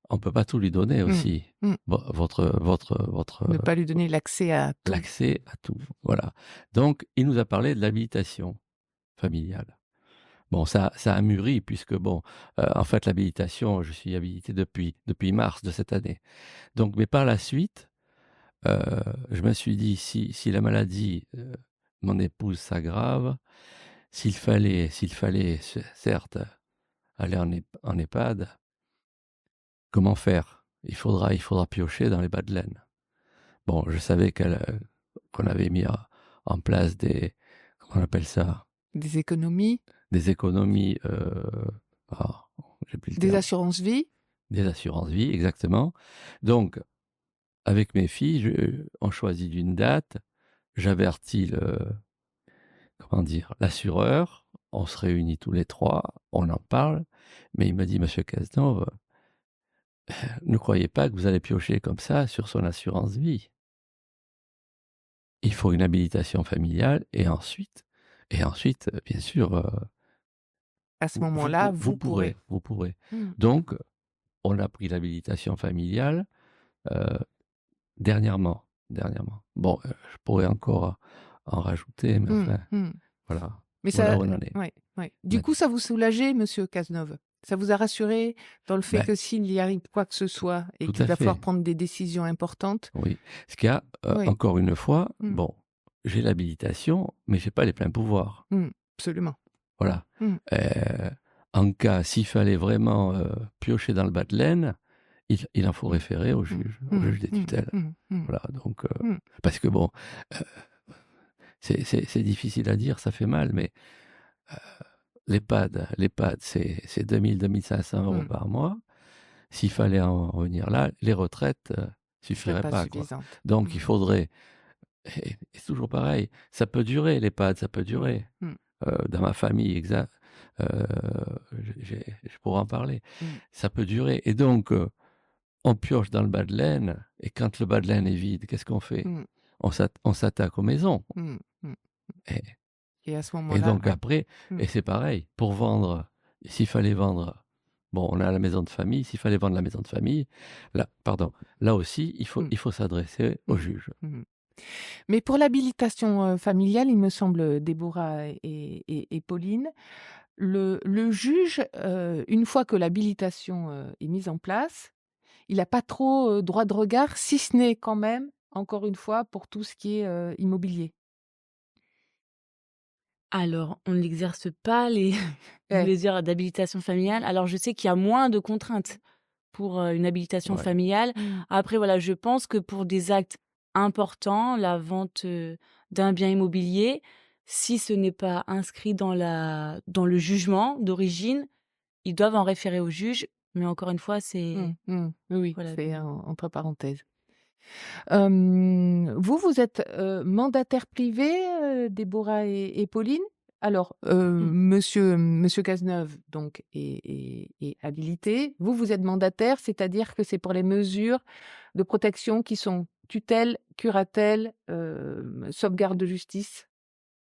on peut pas tout lui donner Mmh. aussi. Mmh. Ne pas lui donner l'accès à tout. L'accès à tout, voilà. Donc, il nous a parlé de l'habilitation familiale. Bon, ça a mûri puisque bon, en fait, l'habilitation, je suis habilité depuis mars de cette année. Donc, mais par la suite, je me suis dit si la maladie, de mon épouse s'aggrave, s'il fallait certes aller en EHPAD, comment faire? Il faudra piocher dans les bas de laine. Bon, je savais qu'on avait mis en place comment on appelle ça? Des économies, Des économies, ah, j'ai plus le des terme. assurances-vie. Des assurances-vie, exactement. Donc, avec mes filles, on choisit d'une date, j'avertis l'assureur, on se réunit tous les 3, on en parle, mais il me dit: «Monsieur Cazenove, ne croyez pas que vous allez piocher comme ça sur son assurance-vie. Il faut une habilitation familiale et ensuite, bien sûr, À ce moment-là, vous pourrez. pourrez». Mmh. Donc, on a pris l'habilitation familiale, dernièrement. Bon, je pourrais encore en rajouter, mais enfin, voilà. Mais Voilà ça, où on en est. ouais. Du coup, ça vous soulageait, monsieur Cazenove? Ça vous a rassuré dans le fait Ben, que s'il y arrive quoi que ce soit et tout qu'il à va falloir fait. prendre des décisions importantes? Oui. Ce qu'il y a, Oui. encore une fois, Mmh. bon, j'ai l'habilitation, mais j'ai pas les pleins pouvoirs. Absolument. Voilà. Mmh. En cas, s'il fallait vraiment piocher dans le bas de laine, il en faut référer au juge des tutelles. Voilà, donc, parce que bon, c'est difficile à dire, ça fait mal, mais l'EHPAD, c'est 2 000, 2 500 € par mois. S'il fallait en revenir là, les retraites suffiraient pas, quoi. Suffisantes. Donc, il faudrait, et c'est toujours pareil, ça peut durer, l'EHPAD, ça peut durer. Dans ma famille, je pourrais en parler. Ça peut durer. Et donc, on pioche dans le bas de laine, et quand le bas de laine est vide, qu'est-ce qu'on fait? On s'attaque aux maisons. Et à ce Et moment-là, donc ouais. après, et c'est pareil, pour vendre, s'il fallait vendre, bon, on a la maison de famille, s'il fallait vendre la maison de famille, là aussi, il faut s'adresser au juge. Mais pour l'habilitation familiale, il me semble, Déborah et Pauline, le juge, une fois que l'habilitation est mise en place, il n'a pas trop droit de regard, si ce n'est quand même, encore une fois, pour tout ce qui est immobilier. Alors, on n'exerce pas les Ouais. mesures d'habilitation familiale. Alors, je sais qu'il y a moins de contraintes pour, une habilitation Ouais. familiale. Après, voilà, je pense que pour des actes importants, la vente, d'un bien immobilier, si ce n'est pas inscrit dans le jugement d'origine, ils doivent en référer au juge. Mais encore une fois, c'est Oui, voilà, c'est entre parenthèses. Vous êtes mandataire privé, Déborah et Pauline? Alors, monsieur Cazeneuve, donc, est habilité. Vous êtes mandataire, c'est-à-dire que c'est pour les mesures de protection qui sont tutelle, curatelle, sauvegarde de justice?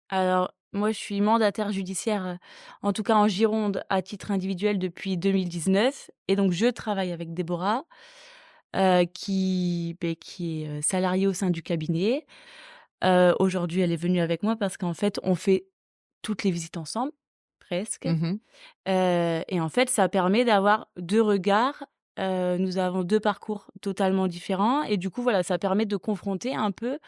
Alors, moi, je suis mandataire judiciaire, en tout cas en Gironde, à titre individuel depuis 2019 et donc je travaille avec Déborah, qui est, salariée au sein du cabinet. Aujourd'hui, elle est venue avec moi parce qu'en fait, on fait toutes les visites ensemble, presque, et en fait, ça permet d'avoir 2 regards. Nous avons 2 parcours totalement différents et du coup, voilà, ça permet de confronter un peu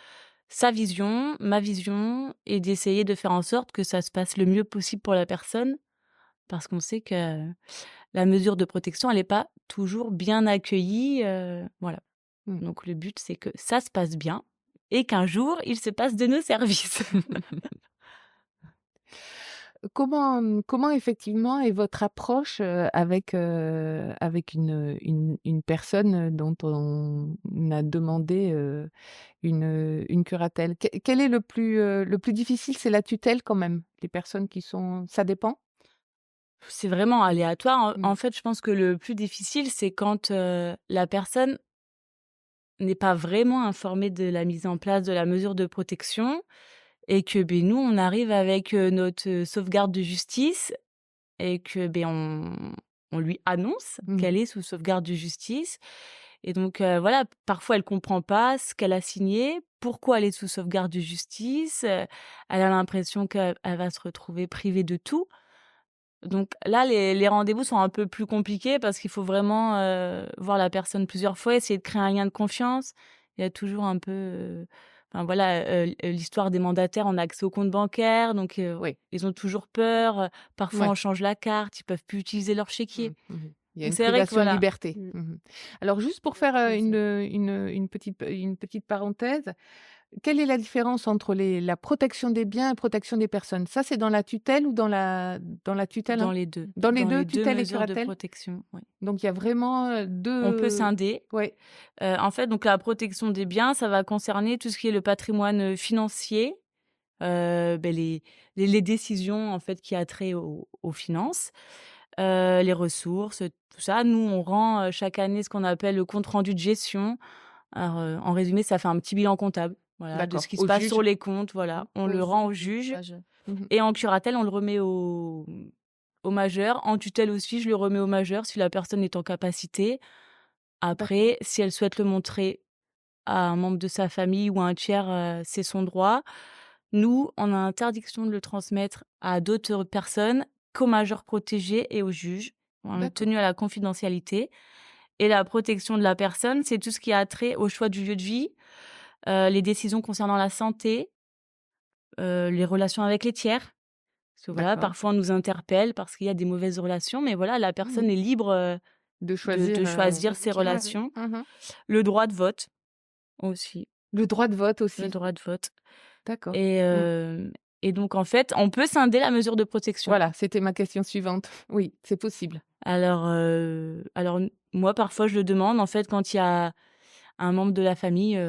sa vision, ma vision et d'essayer de faire en sorte que ça se passe le mieux possible pour la personne. Parce qu'on sait que la mesure de protection, elle est pas toujours bien accueillie, voilà. Donc le but, c'est que ça se passe bien et qu'un jour, il se passe de nos services. Comment effectivement est votre approche, avec, une personne, dont on a demandé, une curatelle? Quel est le plus difficile? C'est la tutelle quand même? Les personnes qui sont ça dépend? C'est vraiment aléatoire. En Mmh. en fait, je pense que le plus difficile, c'est quand, la personne n'est pas vraiment informée de la mise en place de la mesure de protection et que, beh, nous, on arrive avec, notre, sauvegarde de justice et que, beh, on lui annonce Mmh. qu'elle est sous sauvegarde de justice et donc voilà, parfois elle comprend pas ce qu'elle a signé, pourquoi elle est sous sauvegarde de justice, elle a l'impression qu'elle va se retrouver privée de tout. Donc là, les rendez-vous sont un peu plus compliqués parce qu'il faut vraiment, voir la personne plusieurs fois, essayer de créer un lien de confiance. Il y a toujours un peu, enfin voilà, l'histoire des mandataires, on a accès au compte bancaire, donc Oui. ils ont toujours peur, parfois Ouais. on change la carte, ils peuvent plus utiliser leur Mmh. chéquier. Mmh. Il y a Donc une c'est vrai que privation de voilà. liberté. Mmh. Mmh. Alors juste pour faire, une petite parenthèse, quelle est la différence entre la protection des biens et la protection des personnes? Ça, c'est dans la tutelle ou dans la tutelle, Dans hein? les 2, Dans les dans 2, les 2 tutelle et mesures de curatelle? protection, oui. Donc il y a vraiment, On peut 2. scinder. Ouais, En fait, donc la protection des biens, ça va concerner tout ce qui est le patrimoine, financier, beh, les décisions en fait qui a trait aux finances, les ressources, tout ça. Nous, on rend, chaque année ce qu'on appelle le compte rendu de gestion. Alors, en résumé, ça fait un petit bilan comptable, voilà, de ce d'accord. qui se Au passe sur juge? les comptes, voilà. On Au le rend au juge, juge majeur. Mmh. et en curatelle, on le remet au majeur. En tutelle aussi, je le remets au majeur si la personne est en capacité. D'accord. Après, si elle souhaite le montrer à un membre de sa famille ou à un tiers, c'est son droit. Nous, on a interdiction de le transmettre à d'autres personnes qu'aux majeurs protégés et aux juges. On est D'accord. tenu à la confidentialité et la protection de la personne, c'est tout ce qui a trait au choix du lieu de vie, les décisions concernant la santé, les relations avec les tiers. Parce que voilà, D'accord. parfois on nous interpelle parce qu'il y a des mauvaises relations, mais voilà, la Mmh. personne est libre, De de choisir, choisir ses OK, ouais. relations. mmh Le droit de vote aussi, Le droit de vote le aussi. droit de vote. D'accord. Et Mmh. hem et donc en fait, on peut scinder la mesure de protection. Voilà, c'était ma question suivante. Oui, c'est possible. Alors moi, parfois, je le demande, en fait, quand il y a un membre de la famille,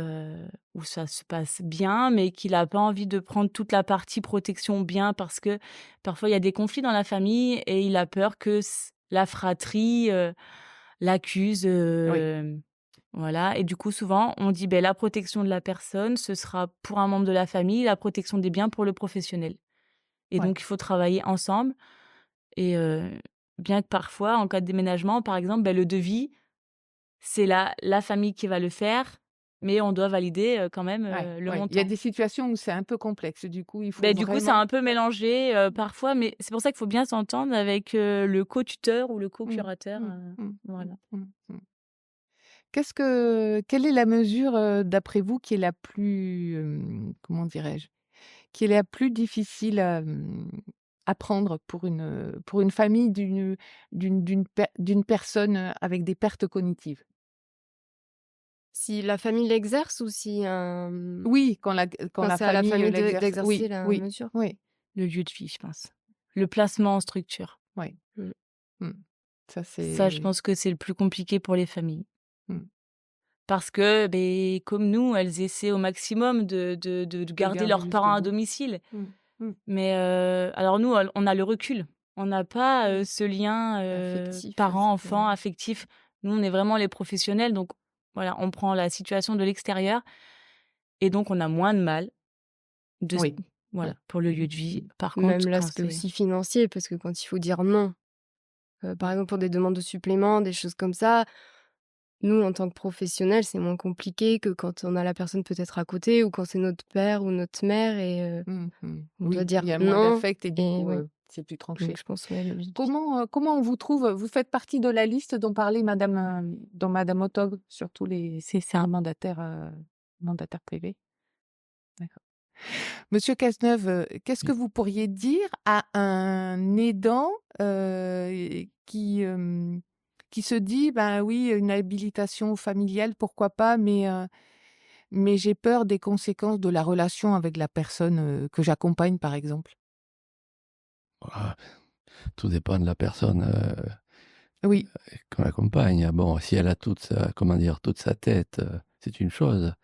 où ça se passe bien, mais qu'il a pas envie de prendre toute la partie protection bien parce que parfois il y a des conflits dans la famille et il a peur que la fratrie, l'accuse, Oui. voilà et du coup, souvent, on dit: ben la protection de la personne, ce sera pour un membre de la famille, la protection des biens pour le professionnel». Et Ouais. donc il faut travailler ensemble et bien que parfois, en cas de déménagement, par exemple, le devis, c'est la famille qui va le faire, mais on doit valider, quand même, Ouais, le ouais. Il y a montant. des situations où c'est un peu complexe. Du coup, il faut Du coup, c'est vraiment un peu mélangé, parfois, mais c'est pour ça qu'il faut bien s'entendre avec, le co-tuteur ou le mmh, co-curateur, mmh, mmh, voilà. mmh, mmh, mmh. Quelle est la mesure, d'après vous, qui est la plus, comment dirais-je? Qui est la plus difficile à prendre pour une famille d'une personne, avec des pertes cognitives? Si la famille l'exerce ou si, Oui, quand quand la c'est à la famille, famille l'exerce. d'exercer Oui, la oui, mesure? oui, Le lieu de vie, je pense. Le placement en structure. oui. Mmh. Mmh. Ça, Ça, je c'est pense que c'est le plus compliqué pour les familles. mmh, Parce que, comme nous, elles essaient au maximum de de garder garder leurs jusqu'au parents à bout. domicile. Mmh, mmh. Mais, alors nous, on a le recul. On n'a pas, ce lien, Affectif aussi, parent-enfant affectif. Nous, on est vraiment les professionnels, donc voilà, on prend la situation de l'extérieur et donc on a moins de mal de s Oui, voilà, oui. pour le lieu de vie. Par même contre, quand l'aspect c'est aussi financier parce que quand il faut dire non, par exemple pour des demandes de suppléments, des choses comme ça, nous en tant que professionnels, c'est moins compliqué que quand on a la personne peut-être à côté ou quand c'est notre père ou notre mère et Mmh mh. on doit Oui, il dire y a moins non d'affect et du coup, ouais, c'est plus donc tranché. je pense, ouais, logique. Comment on vous trouve? Vous faites partie de la liste dont madame Otog sur tous les c'est un mandataire privé? D'accord. Monsieur Cazeneuve, qu'est-ce que vous pourriez dire à un aidant, qui se dit: «Ben oui, une habilitation familiale, pourquoi pas, mais j'ai peur des conséquences de la relation avec la personne, que j'accompagne», par exemple? Ah, tout dépend de la personne Oui. qu'on accompagne. Bon, si elle a toute sa tête, c'est une chose.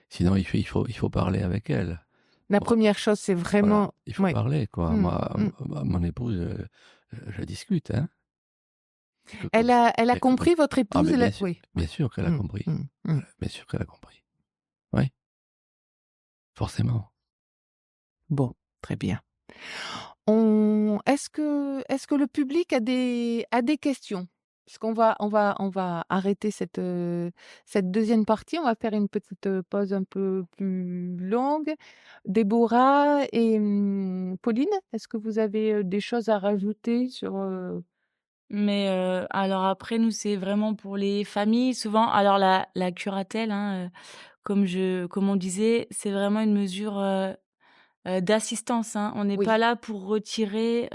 Sinon, il faut parler avec elle. La Bon, première chose, c'est voilà, vraiment... il faut Ouais. parler, quoi. Mm, Moi, mm. mon épouse, je discute, hein. Que Elle comme a elle compris, votre Ah, épouse? mais Oui. bien sûr qu'elle a Mm, compris. mm, mm. Bien sûr qu'elle a compris. Oui, forcément. Bon, très bien. Est-ce que le public a des questions? Puisqu'on on va arrêter cette deuxième partie, on va faire une petite pause un peu plus longue. Déborah et Pauline, est-ce que vous avez des choses à rajouter sur... Mais alors après, nous, c'est vraiment pour les familles. Souvent, alors la curatelle, hein, comme on disait, c'est vraiment une mesure d'assistance, hein. On n'est pas Oui. là pour retirer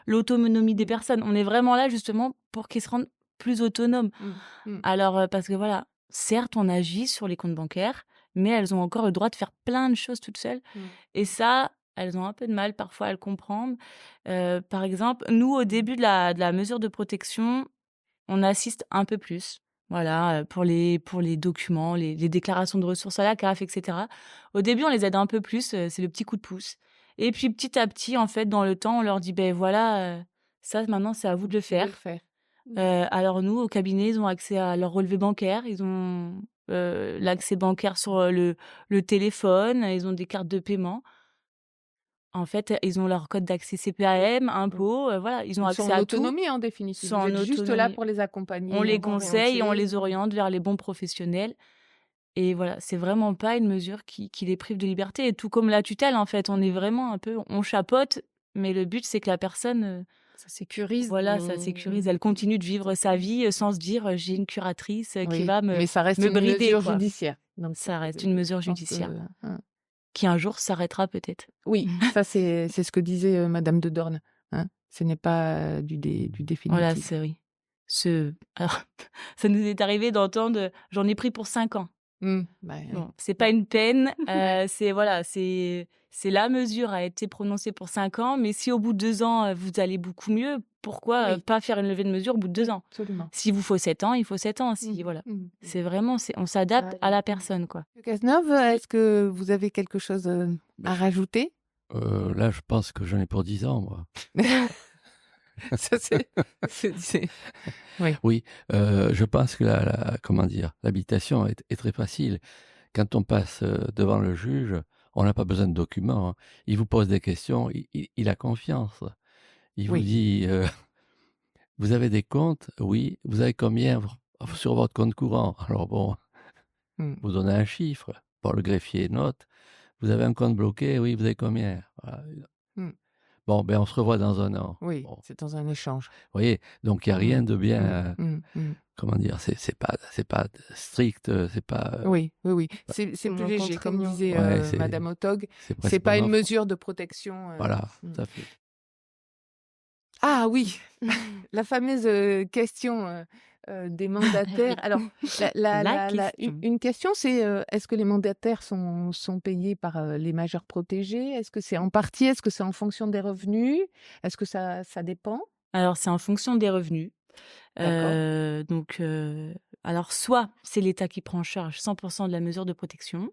l'autonomie des personnes. On est vraiment là justement pour qu'ils se rendent plus autonomes. Mm, mm, Alors, parce que voilà, certes, on agit sur les comptes bancaires, mais elles ont encore le droit de faire plein de choses toutes seules. mm. Et ça, elles ont un peu de mal parfois à le comprendre. Par exemple, nous, au début de la mesure de protection, on assiste un peu plus. Voilà, pour les documents, les déclarations de ressources à la CAF, et cetera. Au début, on les aide un peu plus, c'est le petit coup de pouce. Et puis petit à petit, en fait, dans le temps, on leur dit: ben voilà, ça maintenant c'est à vous de le De le faire». faire. Alors nous, au cabinet, ils ont accès à leur relevé bancaire, ils ont, l'accès bancaire sur, le téléphone, ils ont des cartes de paiement. En fait, ils ont leur code d'accès CPAM, impôts, voilà, ils ont Ils sont accès en à tout. autonomie, en Ils définitive. sont Vous en êtes juste là autonomie. pour les On accompagner, les les conseille, on orienter. les oriente vers les bons professionnels et voilà, c'est vraiment pas une mesure qui les prive de liberté et tout comme la tutelle, en fait, on est vraiment un peu on chapeaute, mais le but, c'est que la personne, Ça sécurise. voilà, ça sécurise. Elle continue de vivre sa vie, sans se dire, «J'ai une curatrice, qui Oui, va mais ça reste me une brider», mesure quoi. judiciaire. Donc, Ça reste une mesure je pense judiciaire hein. qui un jour s'arrêtera peut-être. Oui, ça c'est ce que disait Madame de Dorne, hein. Ce n'est pas du Voilà, définitif. c'est oui. Alors ça nous est arrivé d'entendre, «J'en ai pris pour 5 ans». Bah, Bon, c'est pas une peine, Ouais. c'est voilà, c'est la mesure a été prononcée pour 5 ans, mais si au bout de 2 ans, vous allez beaucoup mieux, pourquoi, oui, pas faire une levée de mesure au bout de 2 ans? absolument. S'il vous faut 7 ans, il faut 7 ans, si voilà. C'est vraiment on s'adapte à la personne, quoi. Monsieur Cazeneuve, est-ce que vous avez quelque chose à rajouter? Là, je pense que j'en ai pour 10 ans, moi. Ça c'est oui. Oui, je pense que comment dire? L'habilitation est très facile. Quand on passe, devant le juge, on n'a pas besoin de documents, hein. Il vous pose des questions, il a confiance. Il vous Oui. dit, «Vous avez des comptes? Oui. Vous avez combien sur votre compte courant?» Alors bon, Mmh. vous donnez un chiffre. Bon, le greffier note. «Vous avez un compte bloqué? Oui. Vous avez combien?» Voilà. Mmh. Bon, ben, on se revoit dans 1 an. Oui, Bon, c'est dans un échange. vous voyez? Donc il y a rien de bien, Mmh. comment dire? C'est pas strict, c'est pas, Oui, oui, oui. C'est plus Moins léger, comme contraignant. disait ouais, Madame Otog. c'est C'est presque pas une offre. mesure de protection. Voilà, tout à fait. Ah oui, la fameuse question des mandataires. Alors, une question, c'est est-ce que les mandataires sont payés par les majeurs protégés? Est-ce que c'est en partie? Est-ce que c'est en fonction des revenus? Est-ce que ça dépend? Alors c'est en fonction des revenus. D'accord. Donc alors soit c'est l'État qui prend en charge 100 de la mesure de protection,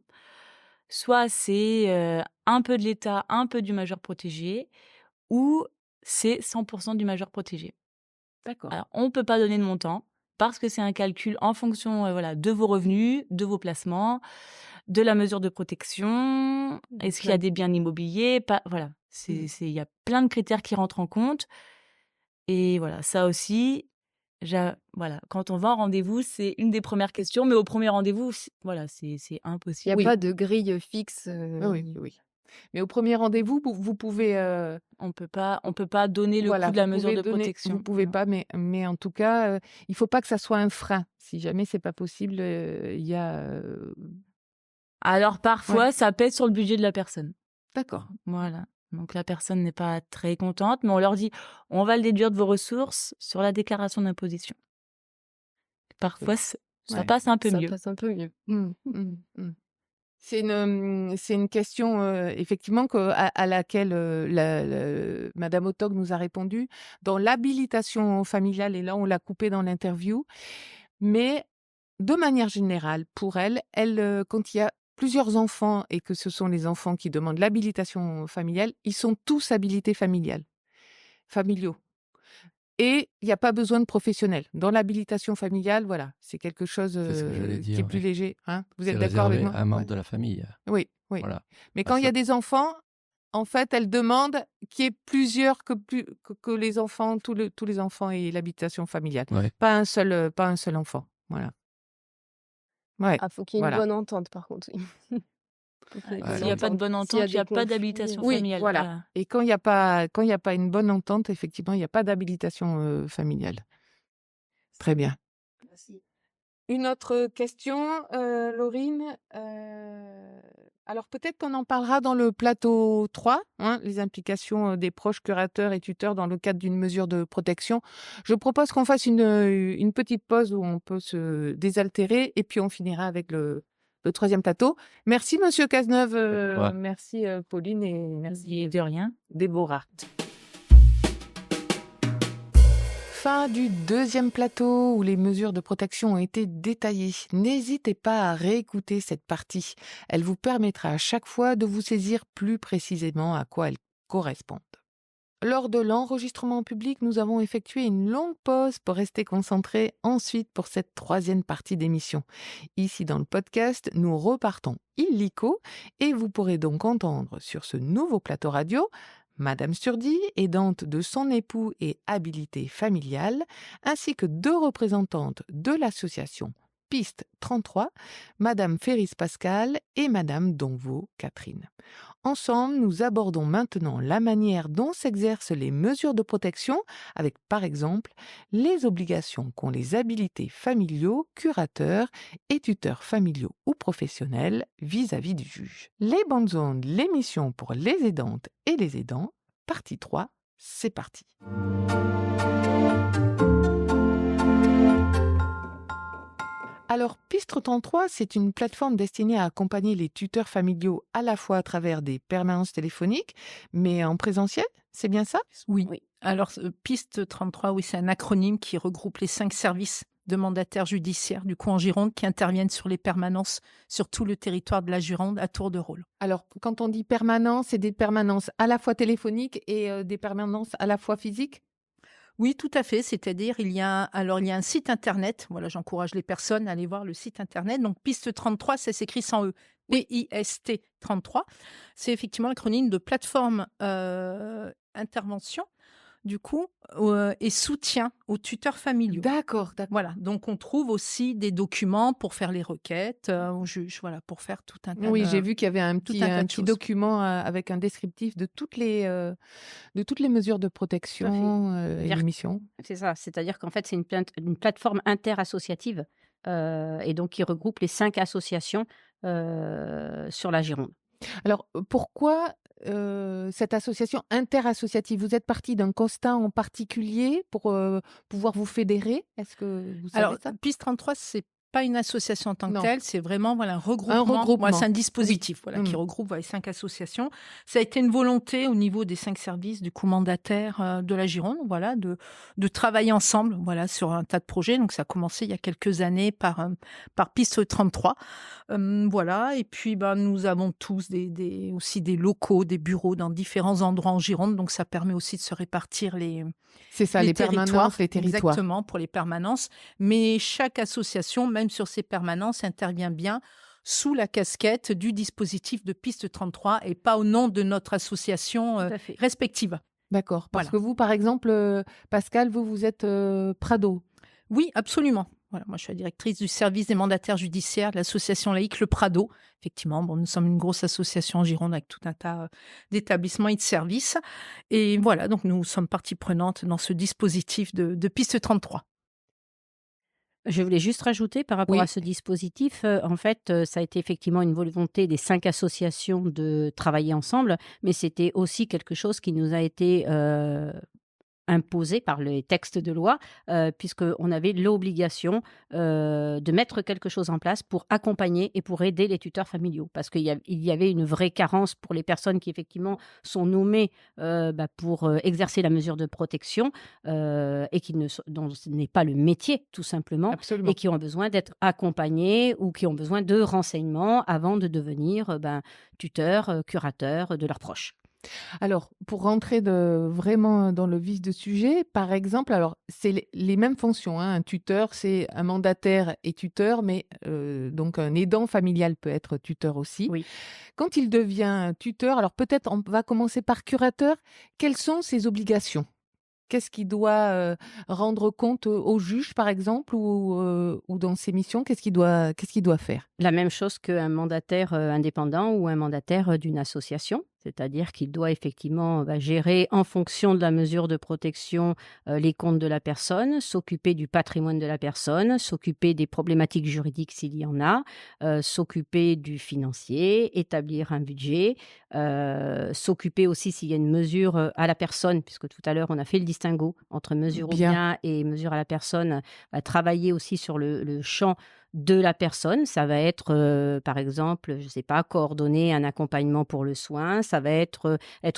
soit c'est, un peu de l'État, un peu du majeur protégé ou c'est 100 du majeur protégé. D'accord. Alors on ne peut pas donner de montant parce que c'est un calcul en fonction, voilà, de vos revenus, de vos placements, de la mesure de protection. Est-ce qu'il y a des biens immobiliers? Pas voilà, Mmh. il y a plein de critères qui rentrent en compte et voilà, ça aussi, voilà, quand on va en rendez-vous, c'est une des premières questions, mais au premier rendez-vous, voilà, c'est Il n'y impossible. a Oui. pas de grille fixe. Oui. Mais au premier rendez-vous, vous pouvez On peut pas donner le voilà, coût de la vous mesure pouvez de donner, protection, vous pouvez non. pas, mais en tout cas, il faut pas que ça soit un frein. Si jamais c'est pas possible, il y a Alors ouais, parfois, ça pèse sur le budget de la personne. d'accord. Voilà, donc la personne n'est pas très contente, mais on leur dit: «On va le déduire de vos ressources sur la déclaration d'imposition». Parfois, ça Ouais. passe un peu Ça mieux. passe un peu mieux. Mmh. C'est une question, effectivement à laquelle, madame Otog nous a répondu. Dans l'habilitation familiale et là, on l'a coupé dans l'interview, mais de manière générale, pour elle, quand il y a plusieurs enfants et que ce sont les enfants qui demandent l'habilitation familiale, ils sont tous habilités familiaux. Et il y a pas besoin de professionnels. Dans l'habilitation familiale, voilà, c'est quelque chose, C'est ce que j'allais qui est dire, plus oui. léger, hein? Vous C'est êtes d'accord avec réservé moi? à un membre Ouais. de la famille. Oui, oui. Voilà. Mais Pas quand il y a ça. des enfants, en fait, elle demande qu'il y ait plusieurs que les enfants, tous les enfants aient l'habitation familiale. Ouais. Pas un seul enfant. Voilà. Ouais, Ah, faut qu'il y ait une voilà. bonne entente par contre, oui. Faut qu'il y ait une bonne S'il y a pas de entente. bonne S'il y a entente, il y a des pas conflits, d'habilitation Oui, familiale. voilà. Voilà. Et quand il y a pas une bonne entente, effectivement, il y a pas d'habilitation, familiale. Très bien. Merci. Une autre question, Laurine. Alors peut-être qu'on en parlera dans le plateau 3, hein, les implications des proches curateurs et tuteurs dans le cadre d'une mesure de protection. Je propose qu'on fasse une petite pause où on peut se désaltérer et puis on finira avec le troisième plateau. Merci Monsieur Cazeneuve, Ouais. merci Pauline et merci De rien. Déborah. Fin du deuxième plateau où les mesures de protection ont été détaillées. N'hésitez pas à réécouter cette partie. Elle vous permettra à chaque fois de vous saisir plus précisément à quoi elles correspondent. Lors de l'enregistrement public, nous avons effectué une longue pause pour rester concentrés ensuite pour cette troisième partie d'émission. Ici dans le podcast, nous repartons illico et vous pourrez donc entendre sur ce nouveau plateau radio Madame Sturdy, aidante de son époux et habilitée familiale, ainsi que 2 représentantes de l'association Piste 33, Madame Féris Pascal et Madame Donvaux Catherine. Ensemble, nous abordons maintenant la manière dont s'exercent les mesures de protection avec, par exemple, les obligations qu'ont les habilités familiaux, curateurs et tuteurs familiaux ou professionnels vis-à-vis du juge. Les bandes ondes, l'émission pour les aidantes et les aidants, partie 3, c'est parti. Alors, Piste 33, c'est une plateforme destinée à accompagner les tuteurs familiaux à la fois à travers des permanences téléphoniques, mais en présentiel, c'est bien ça? Oui. Oui. Alors, Piste 33, oui, c'est un acronyme qui regroupe les 5 services de mandataires judiciaires, du coup en Gironde, qui interviennent sur les permanences sur tout le territoire de la Gironde à tour de rôle. Alors, quand on dit permanence, c'est des permanences à la fois téléphoniques et des permanences à la fois physiques? Oui, tout à fait. C'est-à-dire, il y a un site internet. Voilà, j'encourage les personnes à aller voir le site internet. Donc, Piste 33, ça s'écrit sans E. PIST 33. C'est effectivement l'acronyme de plateforme intervention, du coup, et soutien aux tuteurs familiaux. D'accord, d'accord. Voilà, donc on trouve aussi des documents pour faire les requêtes au juge, voilà, pour faire tout un tas Oui, de... j'ai vu qu'il y avait un tout petit, un tas de petit choses. document avec un descriptif de toutes les mesures de protection et C'est-à-dire les missions. C'est ça, c'est-à-dire qu'en fait, c'est une plateforme interassociative et donc qui regroupe les 5 associations sur la Gironde. Alors, pourquoi cette association interassociative? Vous êtes parti d'un constat en particulier pour pouvoir vous fédérer? Est-ce que vous savez Alors, ça? Piste 33, c'est pas une association en tant que Non. telle, c'est vraiment voilà, un Un regroupement. regroupement. Voilà, c'est un dispositif voilà, qui Mm. regroupe voilà, les 5 associations. Ça a été une volonté au niveau des 5 services du coup mandataire de la Gironde, voilà, de travailler ensemble voilà, sur un tas de projets. Donc, ça a commencé il y a quelques années par Piste 33. Voilà, et puis nous avons tous aussi des locaux, des bureaux dans différents endroits en Gironde. Donc, ça permet aussi de se répartir C'est ça, les permanences, les territoires. Exactement, pour les permanences. Mais chaque association, même sur ces permanences, intervient bien sous la casquette du dispositif de Piste 33 et pas au nom de notre association Tout à fait. respective. D'accord. Parce Voilà. que vous, par exemple, Pascal, vous êtes Prado. Oui, absolument. Voilà, moi, je suis la directrice du service des mandataires judiciaires de l'association laïque Le Prado. Effectivement, nous sommes une grosse association en Gironde avec tout un tas d'établissements et de services. Et voilà, donc nous sommes partie prenante dans ce dispositif de Piste 33. Je voulais juste rajouter par rapport Oui. à ce dispositif, en fait, ça a été effectivement une volonté des 5 associations de travailler ensemble, mais c'était aussi quelque chose qui nous a été imposé par les textes de loi, puisqu'on avait l'obligation de mettre quelque chose en place pour accompagner et pour aider les tuteurs familiaux. Parce qu'il y avait une vraie carence pour les personnes qui, effectivement, sont nommées pour exercer la mesure de protection et dont ce n'est pas le métier, tout simplement, Absolument. et qui ont besoin d'être accompagnés ou qui ont besoin de renseignements avant de devenir tuteurs, curateurs de leurs proches. Alors, pour rentrer vraiment dans le vif du sujet, par exemple, alors c'est les mêmes fonctions, hein. Un tuteur, c'est un mandataire et tuteur, mais donc un aidant familial peut être tuteur aussi. Oui. Quand il devient tuteur, alors peut-être on va commencer par curateur. Quelles sont ses obligations? Qu'est-ce qu'il doit rendre compte au juge, par exemple, ou dans ses missions? Qu'est-ce qu'il doit faire? La même chose qu'un mandataire indépendant ou un mandataire d'une association, c'est-à-dire qu'il doit effectivement gérer en fonction de la mesure de protection les comptes de la personne, s'occuper du patrimoine de la personne, s'occuper des problématiques juridiques s'il y en a, s'occuper du financier, établir un budget, s'occuper aussi s'il y a une mesure à la personne, puisque tout à l'heure on a fait le distinguo entre mesure au Bien. bien et mesure à la personne, travailler aussi sur le champ de la personne. Ça va être, par exemple, je ne sais pas, coordonner un accompagnement pour le soin. Ça va être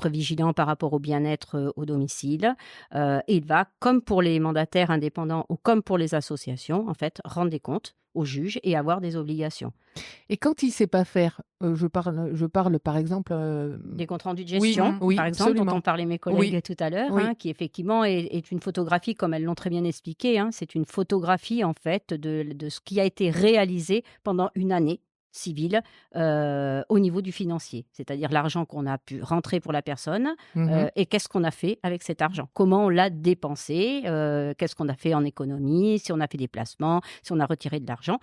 vigilant par rapport au bien-être au domicile. Et il va, comme pour les mandataires indépendants ou comme pour les associations, en fait, rendre des comptes au juge et avoir des obligations. Et quand il ne sait pas faire, je parle par exemple... Des comptes rendus de Oui, gestion, oui, par exemple, dont absolument. ont parlé mes collègues tout à l'heure, Oui. qui effectivement est une photographie, comme elles l'ont très bien expliqué, c'est une photographie en fait de ce qui a été réalisé pendant une année civile au niveau du financier, c'est-à-dire l'argent qu'on a pu rentrer pour la personne et qu'est-ce qu'on a fait avec cet argent, comment on l'a dépensé, qu'est-ce qu'on a fait en économie, si on a fait des placements, si on a retiré de l'argent.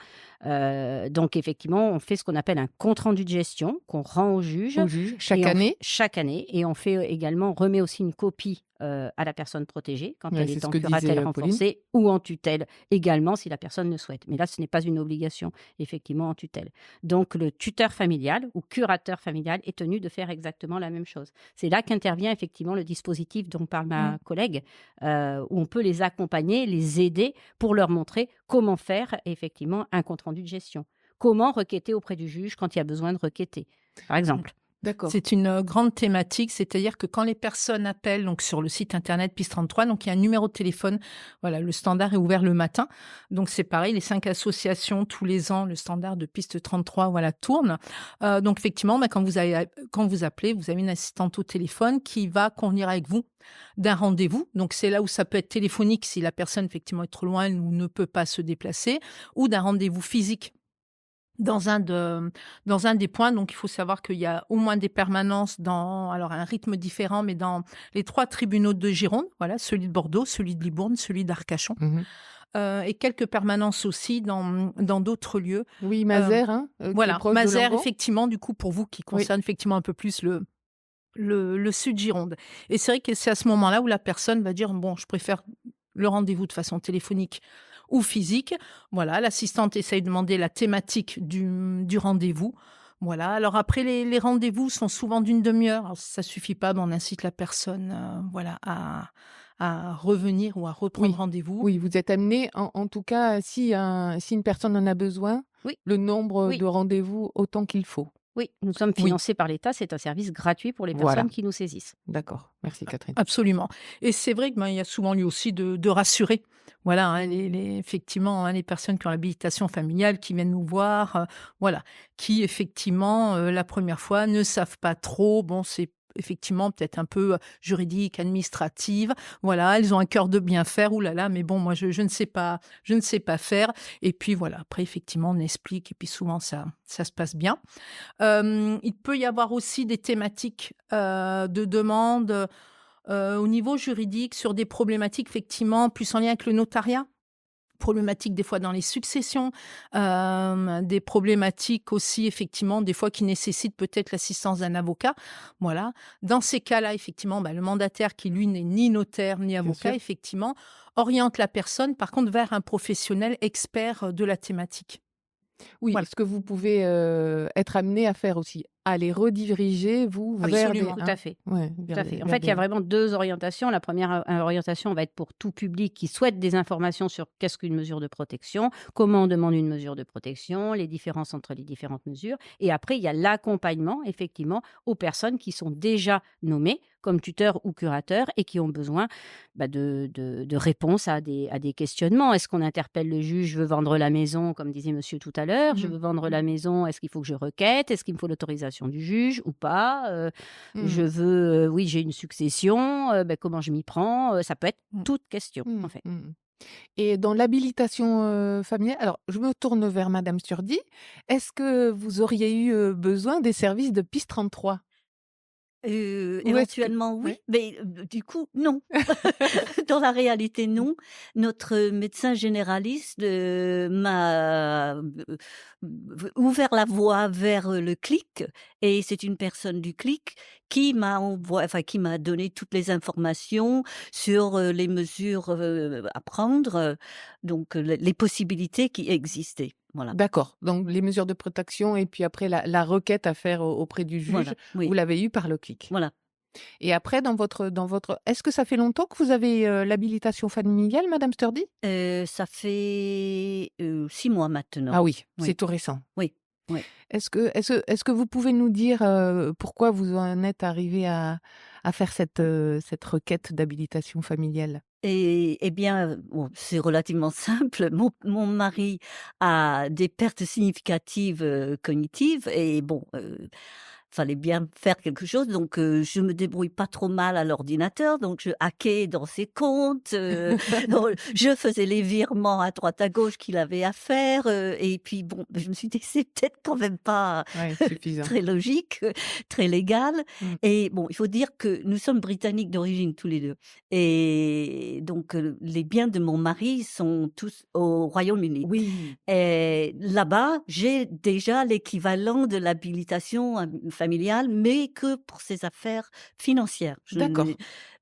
Donc effectivement, on fait ce qu'on appelle un compte-rendu de gestion qu'on rend au juge. Au juge, chaque année. Chaque année. Et on fait également, remet aussi une copie à la personne protégée quand Ouais, elle c'est est ce en que curatelle disait, renforcée ou en tutelle également si la personne le souhaite. Mais là, ce n'est pas une obligation, effectivement, en tutelle. Donc, le tuteur familial ou curateur familial est tenu de faire exactement la même chose. C'est là qu'intervient effectivement le dispositif dont parle ma collègue, où on peut les accompagner, les aider pour leur montrer comment faire effectivement un compte-rendu de gestion. Comment requêter auprès du juge quand il y a besoin de requêter, par exemple. D'accord. C'est une grande thématique, c'est-à-dire que quand les personnes appellent donc sur le site internet PIS 33, donc il y a un numéro de téléphone. Voilà, le standard est ouvert le matin. Donc c'est pareil, les 5 associations tous les ans, le standard de PIS 33, voilà, tourne. Donc effectivement, quand vous appelez, vous avez une assistante au téléphone qui va convenir avec vous d'un rendez-vous. Donc c'est là où ça peut être téléphonique si la personne effectivement est trop loin ou ne peut pas se déplacer, ou d'un rendez-vous physique. Dans un des points, donc il faut savoir qu'il y a au moins des permanences alors un rythme différent, mais dans les 3 tribunaux de Gironde, voilà, celui de Bordeaux, celui de Libourne, celui d'Arcachon, et quelques permanences aussi dans d'autres lieux. Oui, Mazères, qui est Voilà, proche de Mazères, Langon. effectivement, du coup, pour vous, qui concerne effectivement un peu plus le sud Gironde. Et c'est vrai que c'est à ce moment-là où la personne va dire, bon, je préfère le rendez-vous de façon téléphonique ou physique. Voilà, l'assistante essaye de demander la thématique du rendez-vous. Voilà, alors après, les rendez-vous sont souvent d'une demi-heure. Alors, ça suffit pas, on incite la personne voilà, à revenir ou à reprendre rendez-vous. Oui, vous êtes amené, en tout cas, si une personne en a besoin, le nombre de rendez-vous autant qu'il faut. Oui, nous sommes financés par l'État, c'est un service gratuit pour les personnes qui nous saisissent. D'accord, merci Catherine. Absolument. Et c'est vrai qu'il y a souvent lieu aussi de rassurer. Voilà, effectivement, les personnes qui ont l'habilitation familiale, qui viennent nous voir, voilà, qui effectivement, la première fois, ne savent pas trop, bon, c'est effectivement peut-être un peu juridique, administrative. Voilà, elles ont un cœur de bien faire. Ouh là là, mais bon, moi je ne sais pas faire. Et puis voilà, après effectivement on explique et puis souvent ça se passe bien. Il peut y avoir aussi des thématiques de demande au niveau juridique sur des problématiques effectivement plus en lien avec le notariat. Problématiques des fois dans les successions, des problématiques aussi effectivement des fois qui nécessitent peut-être l'assistance d'un avocat. Voilà. Dans ces cas-là, effectivement, le mandataire qui lui n'est ni notaire ni avocat, effectivement, oriente la personne par contre vers un professionnel expert de la thématique. Oui, ce que vous pouvez être amené à faire aussi. à les rediriger, vous, Oui, vers absolument. des... tout à fait. Ouais, Tout vers à fait. En vers fait, il y a des... vraiment 2 orientations. La première orientation va être pour tout public qui souhaite des informations sur qu'est-ce qu'une mesure de protection, comment on demande une mesure de protection, les différences entre les différentes mesures. Et après, il y a l'accompagnement, effectivement, aux personnes qui sont déjà nommées comme tuteurs ou curateurs et qui ont besoin de réponses à des questionnements. Est-ce qu'on interpelle le juge? Je veux vendre la maison, comme disait monsieur tout à l'heure. Je Mhm. veux vendre la maison. Est-ce qu'il faut que je requête? Est-ce qu'il me faut l'autorisation du juge ou pas? Je Mhm. veux, oui, j'ai une succession, comment je m'y prends? Ça peut être Mhm. toute question, en Mhm. fait. Mhm. Et dans l'habilitation familiale, alors je me tourne vers Madame Sturdy. Est-ce que vous auriez eu besoin des services de PIS 33? Ou est-ce que... Éventuellement oui, Ouais. mais du coup non. Dans la réalité non. Notre médecin généraliste, m'a, ouvert la voie vers, le CLIC et c'est une personne du CLIC qui m'a donné toutes les informations sur, les mesures, à prendre, donc les possibilités qui existaient. Voilà. D'accord. Donc les mesures de protection et puis après la requête à faire auprès du juge, Voilà, vous oui, l'avez eu par le CLIC. voilà. Et après, est-ce que ça fait longtemps que vous avez l'habilitation familiale, Madame Sturdy? Ça fait, 6 mois maintenant. Ah oui, Oui, c'est tout récent. oui, oui. Est-ce que vous pouvez nous dire pourquoi vous en êtes arrivé à faire cette requête d'habilitation familiale? Et bien, bon, c'est relativement simple. Mon mari a des pertes significatives, cognitives et bon, fallait bien faire quelque chose donc je me débrouille pas trop mal à l'ordinateur donc je hackais dans ses comptes, donc je faisais les virements à droite à gauche qu'il avait à faire, et puis bon, je me suis dit: «C'est peut-être quand même pas Ouais, suffisant. très logique, très légal». Mmh. Et bon, il faut dire que nous sommes britanniques d'origine tous les 2 et donc les biens de mon mari sont tous au Royaume-Uni. Oui. Et là-bas, j'ai déjà l'équivalent de l'habilitation familiale, mais que pour ses affaires financières. D'accord.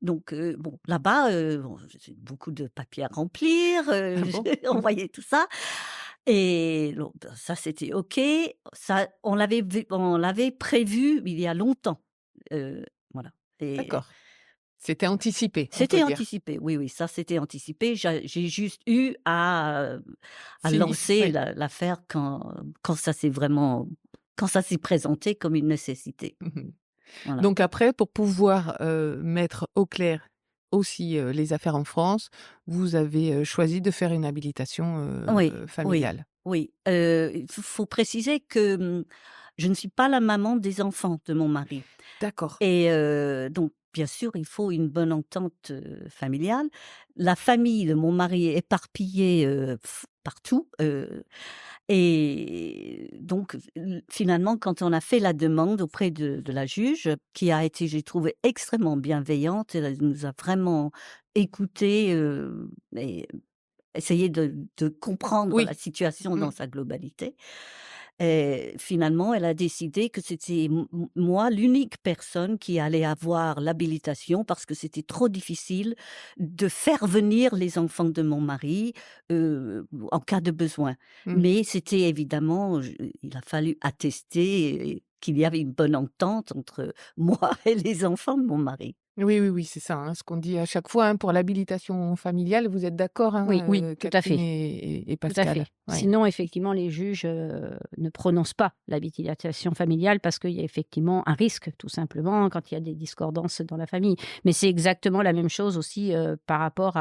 Donc bon, là-bas, bon, j'ai beaucoup de papiers à remplir, Ah bon? j'ai envoyé tout ça et donc ça, c'était OK. Ça, on l'avait prévu il y a longtemps, voilà et D'accord. C'était anticipé, on peut c'était dire. anticipé, oui, oui, ça c'était anticipé. J'ai juste eu à Signif lancer ouais. l'affaire quand ça s'est présenté comme une nécessité. Mmh. Voilà. Donc après, pour pouvoir mettre au clair aussi les affaires en France, vous avez choisi de faire une habilitation Oui, oui, familiale. oui. Il faut préciser que, je ne suis pas la maman des enfants de mon mari D'accord. et donc bien sûr, il faut une bonne entente, familiale. La famille de mon mari est éparpillée, partout, et donc finalement, quand on a fait la demande auprès de la juge, qui a été, j'ai trouvé, extrêmement bienveillante, elle nous a vraiment écoutés, et essayé de comprendre la Oui. situation Mmh. dans sa globalité. Et finalement, elle a décidé que c'était moi l'unique personne qui allait avoir l'habilitation parce que c'était trop difficile de faire venir les enfants de mon mari en cas de besoin. Mmh. Mais c'était évidemment, il a fallu attester qu'il y avait une bonne entente entre moi et les enfants de mon mari. Oui, oui, oui, c'est ça, hein, ce qu'on dit à chaque fois, hein, pour l'habilitation familiale, vous êtes d'accord, Oui, hein, oui, tout à Catherine fait. et Tout à Pascal? fait. Ouais. Sinon, effectivement, les juges, ne prononcent pas l'habilitation familiale parce qu'il y a effectivement un risque, tout simplement, quand il y a des discordances dans la famille. Mais c'est exactement la même chose aussi, par rapport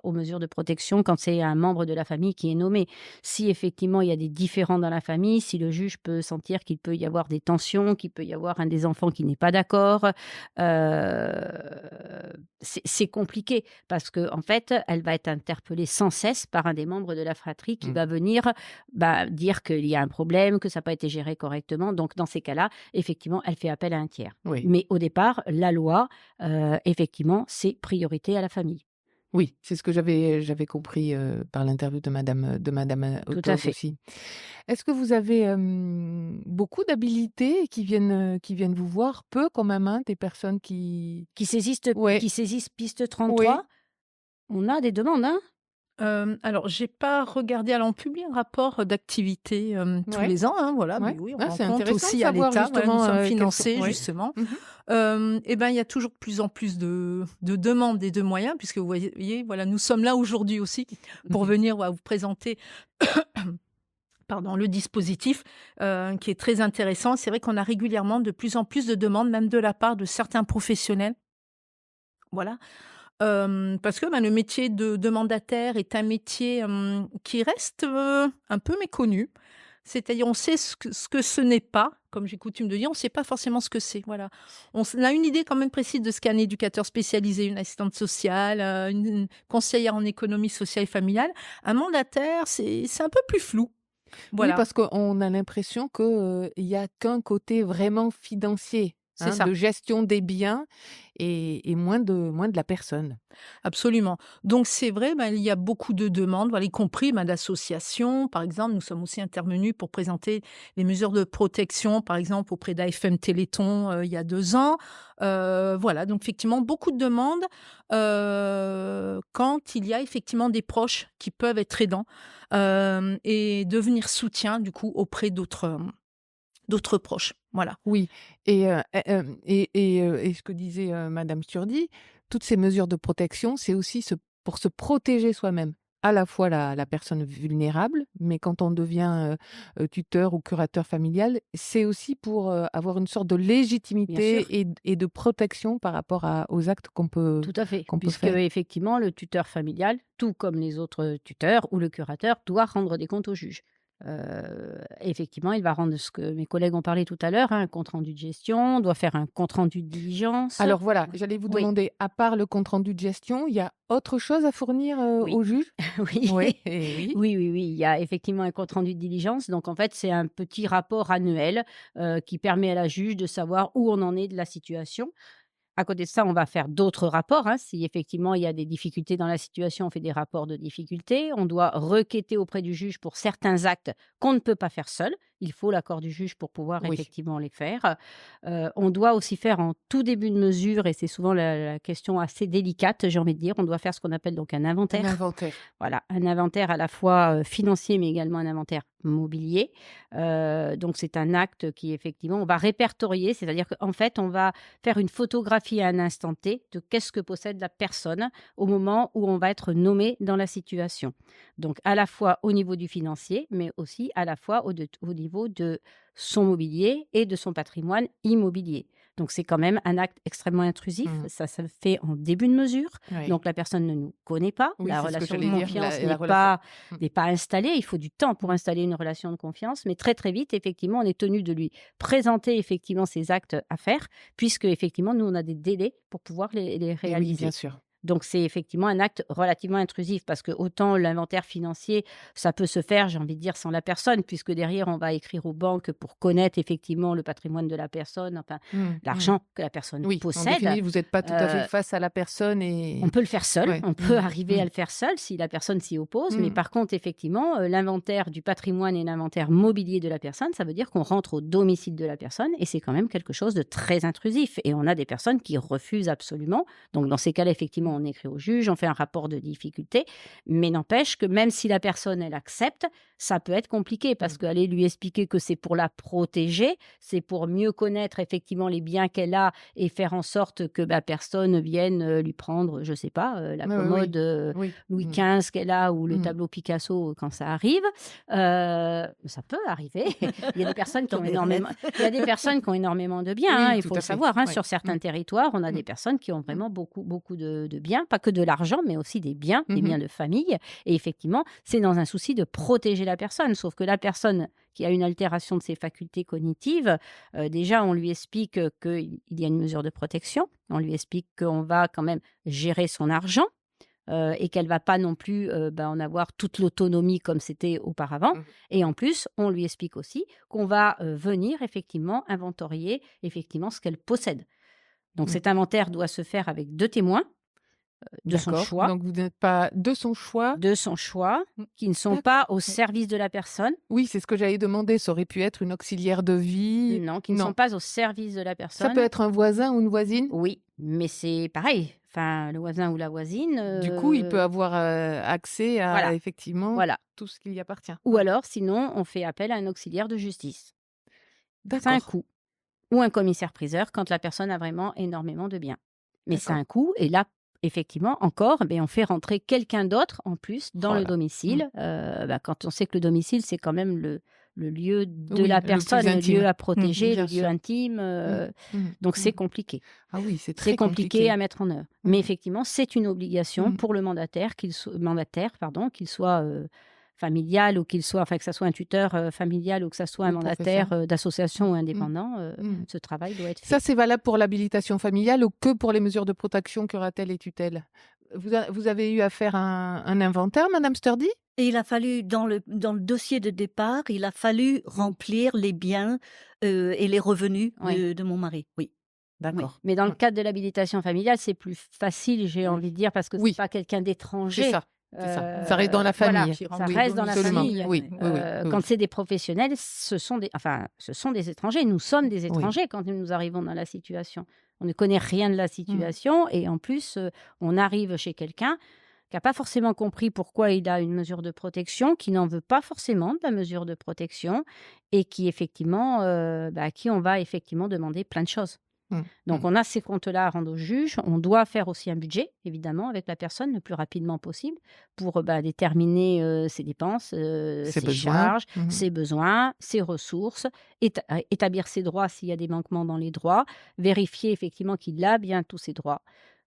aux mesures de protection quand c'est un membre de la famille qui est nommé. Si effectivement il y a des différends dans la famille, si le juge peut sentir qu'il peut y avoir des tensions, qu'il peut y avoir un des enfants qui n'est pas d'accord, c'est compliqué parce que en fait, elle va être interpellée sans cesse par un des membres de la fratrie qui Mmh. va venir, dire qu'il y a un problème, que ça n'a pas été géré correctement. Donc dans ces cas-là, effectivement, elle fait appel à un tiers. Oui. Mais au départ, la loi, effectivement, c'est priorité à la famille. Oui, c'est ce que j'avais compris par l'interview de Madame Tout à Otov fait. aussi. Est-ce que vous avez beaucoup d'habilités qui viennent vous voir? Peu quand même, hein, des personnes qui... Qui saisissent Ouais, piste oui. 33, on a des demandes, hein? Alors, j'ai pas regardé. Alors, on publie un rapport d'activité tous Ouais, les ans, hein, voilà. Mais ouais. oui, on Ah, rend c'est compte intéressant de aussi à savoir l'État. Voilà, nous justement sommes quels sont. financés Oui. justement. Mhm. Et ben, il y a toujours de plus en plus de demandes et de moyens, puisque vous voyez, voilà, nous sommes là aujourd'hui aussi pour venir voilà, vous présenter le dispositif qui est très intéressant. C'est vrai qu'on a régulièrement de plus en plus de demandes, même de la part de certains professionnels. Voilà. Parce que le métier de mandataire est un métier qui reste un peu méconnu. C'est-à-dire, on sait ce que ce n'est pas, comme j'ai coutume de dire, on ne sait pas forcément ce que c'est. Voilà. On a une idée quand même précise de ce qu'est un éducateur spécialisé, une assistante sociale, une conseillère en économie sociale et familiale. Un mandataire, c'est un peu plus flou. Oui, Voilà, parce qu'on a l'impression qu'il n'y a qu'un côté vraiment financier, c'est ça. de gestion des biens et moins de la personne. Absolument. Donc c'est vrai, il y a beaucoup de demandes, voilà, y compris d'associations. Par exemple, nous sommes aussi intervenus pour présenter les mesures de protection, par exemple, auprès d'AFM Téléthon il y a 2 ans. Voilà, donc effectivement, beaucoup de demandes quand il y a effectivement des proches qui peuvent être aidants et devenir soutien, du coup, auprès d'autres proches. Voilà. Oui, et ce que disait Madame Sturdy, toutes ces mesures de protection, c'est aussi pour se protéger soi-même. À la fois la personne vulnérable, mais quand on devient tuteur ou curateur familial, c'est aussi pour avoir une sorte de Bien sûr. légitimité et de protection par rapport aux actes Tout à fait, qu'on peut puisque faire. effectivement le tuteur familial, tout comme les autres tuteurs ou le curateur, doit rendre des comptes au juge. Effectivement, il va rendre ce que mes collègues ont parlé tout à l'heure, un compte rendu de gestion, doit faire un compte rendu de diligence. Alors voilà, j'allais vous Oui, demander, à part le compte-rendu de gestion, il y a autre chose à fournir oui, au juge? oui, Oui, oui. oui, il y a effectivement un compte rendu de diligence. Donc en fait, c'est un petit rapport annuel qui permet à la juge de savoir où on en est de la situation. À côté de ça, on va faire d'autres rapports, hein. Si effectivement il y a des difficultés dans la situation, on fait des rapports de difficultés. On doit requêter auprès du juge pour certains actes qu'on ne peut pas faire seul. Il faut l'accord du juge pour pouvoir Oui. effectivement les faire. On doit aussi faire en tout début de mesure, et c'est souvent la question assez délicate, j'ai envie de dire, on doit faire ce qu'on appelle donc un Un inventaire. inventaire. Voilà, un inventaire à la fois financier, mais également un inventaire mobilier. Donc c'est un acte qui effectivement, on va répertorier, c'est-à-dire qu'en fait, on va faire une photographie à un instant T de qu'est-ce que possède la personne au moment où on va être nommé dans la situation. Donc à la fois au niveau du financier, mais aussi à la fois au niveau de son mobilier et de son patrimoine immobilier. Donc c'est quand même un acte extrêmement intrusif. Mmh. Ça se fait en début de mesure. Oui. Donc la personne ne nous connaît pas. Oui, La c'est ce que relation de j'allais dire, confiance la n'est relation. pas installée. Il faut du temps pour installer une relation de confiance. Mais très très vite, effectivement, on est tenu de lui présenter effectivement ses actes à faire, puisque effectivement, nous, on a des délais pour pouvoir les Et oui, bien réaliser. sûr. Donc c'est effectivement un acte relativement intrusif parce que autant l'inventaire financier, ça peut se faire, j'ai envie de dire, sans la personne, puisque derrière, on va écrire aux banques pour connaître effectivement le patrimoine de la personne, enfin, l'argent que la personne Oui, en possède. définitive, vous n'êtes pas tout à fait Euh, face à la personne On peut le faire seul, Ouais. on peut arriver à le faire seul si la personne s'y oppose, mais Mm. par contre, effectivement, l'inventaire du patrimoine et l'inventaire mobilier de la personne, ça veut dire qu'on rentre au domicile de la personne et c'est quand même quelque chose de très intrusif. Et on a des personnes qui refusent absolument. Donc, dans ces cas-là, effectivement, on écrit au juge, on fait un rapport de difficulté, mais n'empêche que même si la personne, elle accepte, ça peut être compliqué parce qu'aller lui expliquer que c'est pour la protéger, c'est pour mieux connaître effectivement les biens qu'elle a et faire en sorte que personne vienne lui prendre, je sais pas, la Oui, oui, commode oui. Louis Mm. XV qu'elle a ou le Mm. tableau Picasso quand ça arrive. Ça peut arriver. Il y a des personnes qui ont énormément de biens, Oui, hein, il tout faut à le fait. savoir. Hein, Oui. sur certains Mm. territoires, on a des Mm. personnes qui ont vraiment beaucoup de biens, pas que de l'argent, mais aussi des biens de famille. Et effectivement, c'est dans un souci de protéger la personne. Sauf que la personne qui a une altération de ses facultés cognitives, déjà, on lui explique qu'il y a une mesure de protection. On lui explique qu'on va quand même gérer son argent et qu'elle va pas non plus en avoir toute l'autonomie comme c'était auparavant. Mm. Et en plus, on lui explique aussi qu'on va venir effectivement inventorier effectivement ce qu'elle possède. Donc Mm. cet inventaire doit se faire avec 2 témoins de son D'accord. choix. Donc, vous n'êtes pas de son choix. Qui ne sont D'accord. pas au service de la personne. Oui, c'est ce que j'allais demander. Ça aurait pu être une auxiliaire de vie. Non, qui ne sont pas au service de la personne. Ça peut être un voisin ou une voisine. Oui, mais c'est pareil. enfin le voisin ou la voisine. Du coup, il peut avoir accès à Voilà, effectivement voilà. tout ce qui lui appartient. Ou Ouais. alors, sinon, on fait appel à un auxiliaire de justice. C'est un D'accord, coût. Ou un commissaire-priseur quand la personne a vraiment énormément de biens. Mais c'est d'accord. un coût. Et là, effectivement, encore, on fait rentrer quelqu'un d'autre en plus dans Oh le là. Mm. domicile. Quand on sait que le domicile, c'est quand même le lieu de Oui, la le plus personne, le intime. lieu à protéger, Bien le lieu sûr. intime. Donc, Mm. c'est compliqué. Ah oui, c'est C'est très compliqué à compliqué. mettre en œuvre. Mais Mm. effectivement, c'est une obligation Mm. pour le mandataire, qu'il soit familial ou qu'il soit, enfin que ça soit un tuteur familial ou que ça soit un Ou mandataire professionnel. d'association ou Mm. indépendant, Mm. ce travail doit être Ça, fait. c'est valable pour l'habilitation familiale ou que pour les mesures de protection, curatelle et tutelle? Vous avez eu à faire un inventaire, Madame Sturdy? Et il a fallu, dans le dossier de départ, il a fallu remplir les biens et les revenus Oui. de mon mari. Oui. Oui, D'accord. mais dans le Ouais. cadre de l'habilitation familiale, c'est plus facile, j'ai envie de dire, parce que c'est Oui, pas quelqu'un c'est d'étranger. ça. C'est ça. Ça reste dans la Voilà, famille. Qui ça rentre au reste dans la domicile. Absolument. famille. Oui, oui, oui, oui, Quand oui. c'est des professionnels, ce sont des étrangers. Nous sommes des Oui. étrangers quand nous arrivons dans la situation. On ne connaît rien de la Mm. situation et en plus, on arrive chez quelqu'un qui n'a pas forcément compris pourquoi il a une mesure de protection, qui n'en veut pas forcément de la mesure de protection et qui effectivement, à qui on va effectivement demander plein de choses. Mm. Donc, Mm. on a ces comptes-là à rendre au juge. On doit faire aussi un budget, évidemment, avec la personne le plus rapidement possible pour déterminer ses dépenses, Ses ses besoins. charges, Mhm. ses besoins, ses ressources, établir ses droits s'il y a des manquements dans les droits, vérifier effectivement qu'il a bien tous ses droits,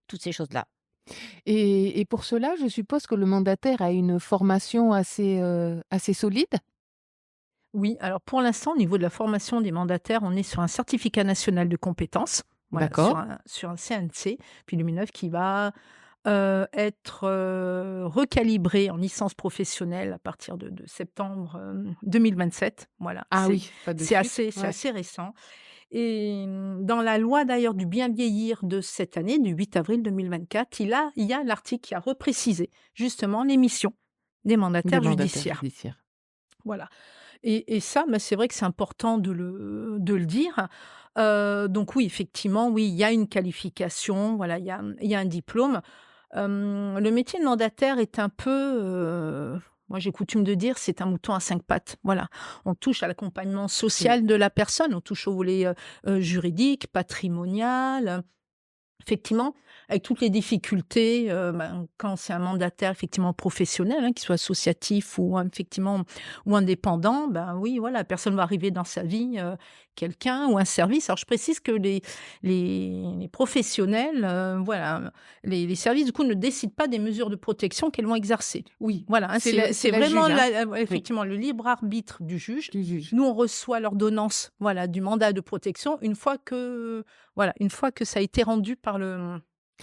toutes ces choses-là. Et pour cela, je suppose que le mandataire a une formation assez solide? Oui, alors pour l'instant, au niveau de la formation des mandataires, on est sur un certificat national de compétences, voilà, D'accord. sur un CNC, puis Lumineux qui va être recalibré en licence professionnelle à partir de septembre 2027. Voilà, Ah oui, pas de c'est suite. Ouais. assez récent. Et dans la loi d'ailleurs du bien vieillir de cette année, du 8 avril 2024, il y a l'article qui a reprécisé justement les missions des Des mandataires mandataires judiciaires. judiciaires. Voilà. Et ça, c'est vrai que c'est important de le dire. Donc oui, effectivement, oui, il y a une qualification, voilà, il y a un diplôme. Le métier de mandataire est un peu, moi j'ai coutume de dire, c'est un mouton à 5 pattes. Voilà, on touche à l'accompagnement Oui. social de la personne, on touche au volet juridique, patrimonial. Effectivement, avec toutes les difficultés, quand c'est un mandataire effectivement professionnel, hein, qu'il soit associatif ou effectivement ou indépendant, oui, voilà, la personne va arriver dans sa vie, quelqu'un ou un service. Alors je précise que les professionnels, voilà, les services du coup ne décident pas des mesures de protection qu'elles vont exercer. Oui, Voilà, hein, c'est c'est la vraiment juge, hein. Oui, effectivement le libre arbitre du juge. du juge. Nous, on reçoit l'ordonnance, voilà, du mandat de protection une fois que ça a été rendu par le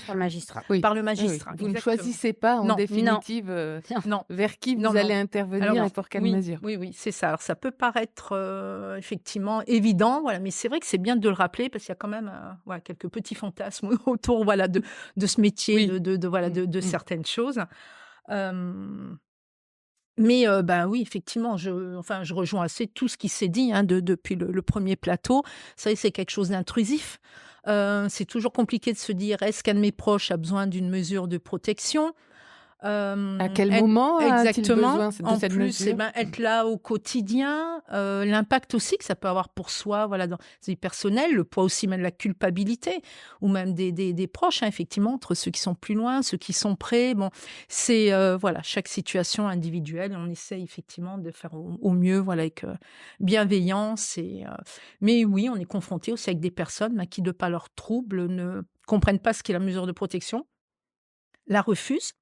Par le magistrat. Oui, par le oui, oui. magistrat. Vous ne Exactement. choisissez pas en Non, définitive Non. non, vers qui non, vous allez non. intervenir Alors, et pour quelle oui, mesure. oui, c'est ça. Alors, ça peut paraître effectivement évident, voilà, mais c'est vrai que c'est bien de le rappeler parce qu'il y a quand même voilà, quelques petits fantasmes autour, voilà, de ce métier, Oui. voilà, de Mm. certaines choses. Mais oui, effectivement, je rejoins assez tout ce qui s'est dit hein, depuis le premier plateau. C'est vrai que c'est quelque chose d'intrusif. C'est toujours compliqué de se dire, est-ce qu'un de mes proches a besoin d'une mesure de protection? À quel Être moment a-t-il exactement. besoin de En cette plus, mesure? être là au quotidien, l'impact aussi que ça peut avoir pour soi, voilà, dans sa vie personnelle, le poids aussi même de la culpabilité, ou même des proches, hein, effectivement, entre ceux qui sont plus loin, ceux qui sont près. Bon, c'est voilà, chaque situation individuelle, on essaie effectivement de faire au mieux, voilà, avec bienveillance. Mais oui, on est confronté aussi avec des personnes qui, de par leurs troubles, ne comprennent pas ce qu'est la mesure de protection, la refusent.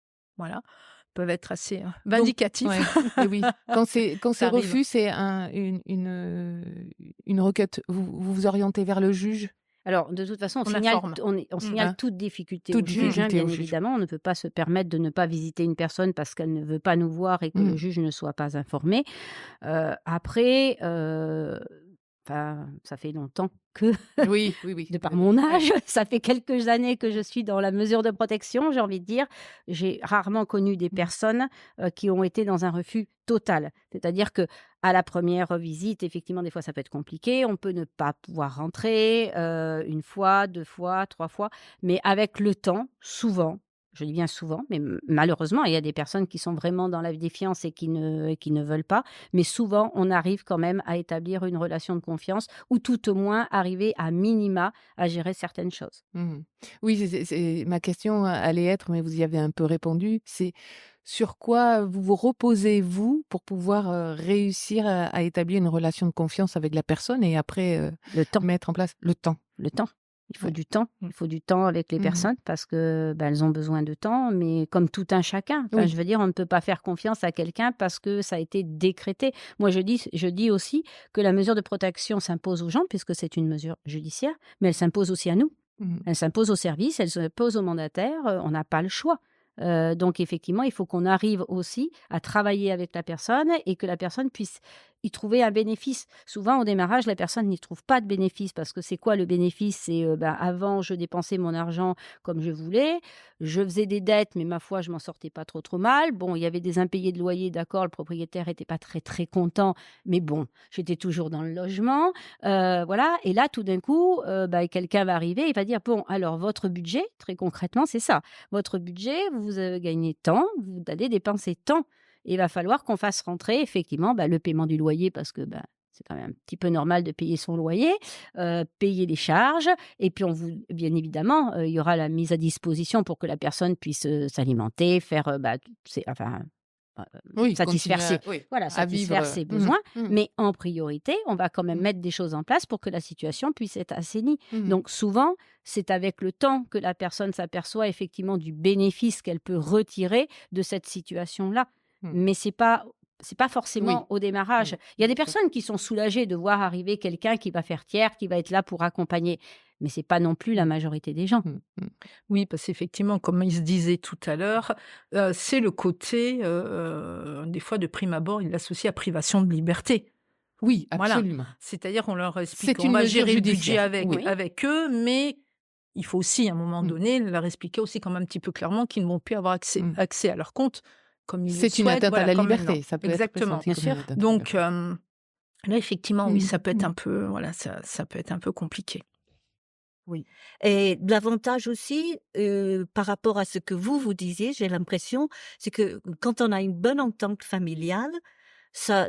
Voilà, peuvent être assez Donc, vindicatifs. ouais, et oui. Quand c'est Ça arrive. refus, c'est une requête. Vous vous orientez vers le juge? Alors, de toute façon, On informe. on signale Hein? toute difficulté Toute au juge, difficulté bien au juge. évidemment. On ne peut pas se permettre de ne pas visiter une personne parce qu'elle ne veut pas nous voir et que le Mm. juge ne soit pas informé. Après, enfin, ça fait longtemps que, Oui, oui, oui. de par mon âge, ça fait quelques années que je suis dans la mesure de protection, j'ai envie de dire. J'ai rarement connu des personnes qui ont été dans un refus total. C'est-à-dire que à la première visite, effectivement, des fois, ça peut être compliqué. On peut ne pas pouvoir rentrer une fois, 2 fois, 3 fois. Mais avec le temps, souvent, je dis bien souvent, mais malheureusement, il y a des personnes qui sont vraiment dans la défiance et qui ne veulent pas. Mais souvent, on arrive quand même à établir une relation de confiance ou tout au moins arriver à minima à gérer certaines choses. Oui, ma question allait être, mais vous y avez un peu répondu, c'est sur quoi vous vous reposez, vous, pour pouvoir réussir à établir une relation de confiance avec la personne et après Le temps. mettre en place le temps. Le temps. Il faut Ouais. du temps. Il faut du temps avec les personnes parce que elles ont besoin de temps, mais comme tout un chacun. Enfin, Oui. je veux dire, on ne peut pas faire confiance à quelqu'un parce que ça a été décrété. Moi, je dis aussi que la mesure de protection s'impose aux gens puisque c'est une mesure judiciaire, mais elle s'impose aussi à nous. Elle s'impose aux services, elle s'impose aux mandataires. On n'a pas le choix. Donc effectivement, il faut qu'on arrive aussi à travailler avec la personne et que la personne puisse y trouver un bénéfice. Souvent, au démarrage, la personne n'y trouve pas de bénéfice parce que c'est quoi le bénéfice? C'est avant, je dépensais mon argent comme je voulais, je faisais des dettes, mais ma foi, je m'en sortais pas trop mal. Bon, il y avait des impayés de loyer, d'accord, le propriétaire était pas très content, mais bon, j'étais toujours dans le logement, voilà. Et là, tout d'un coup, quelqu'un va arriver et va dire bon, alors votre budget, très concrètement, c'est ça. Votre budget, vous gagnez tant, vous allez dépenser tant. Et il va falloir qu'on fasse rentrer effectivement le paiement du loyer parce que c'est quand même un petit peu normal de payer son loyer, payer les charges et puis bien évidemment, il y aura la mise à disposition pour que la personne puisse, s'alimenter, faire, Oui, satisfaire continuer ses à satisfaire vivre. ses besoins. Mais en priorité, on va quand même mettre des choses en place pour que la situation puisse être assainie. Donc souvent, c'est avec le temps que la personne s'aperçoit effectivement du bénéfice qu'elle peut retirer de cette situation-là. Mais c'est pas forcément au démarrage. Il y a des personnes qui sont soulagées de voir arriver quelqu'un qui va faire tiers, qui va être là pour accompagner. Mais c'est pas non plus la majorité des gens. Oui, parce qu'effectivement, comme il se disait tout à l'heure, c'est le côté, des fois, de prime abord, il l'associe à privation de liberté. Oui, Voilà. absolument. C'est-à-dire qu'on leur explique C'est une qu'on va mesure gérer le budget judiciaire. avec eux, mais il faut aussi, à un moment donné, leur expliquer aussi quand même un petit peu clairement qu'ils ne vont plus avoir accès à leur compte comme ils le C'est une souhaitent. atteinte à la comme liberté. maintenant. Ça peut Exactement. être ressenti comme une atteinte à la Donc, liberté. là, effectivement, oui, ça peut être un peu, voilà, ça peut être un peu compliqué. Oui. Et l'avantage aussi, par rapport à ce que vous disiez, j'ai l'impression, c'est que quand on a une bonne entente familiale, ça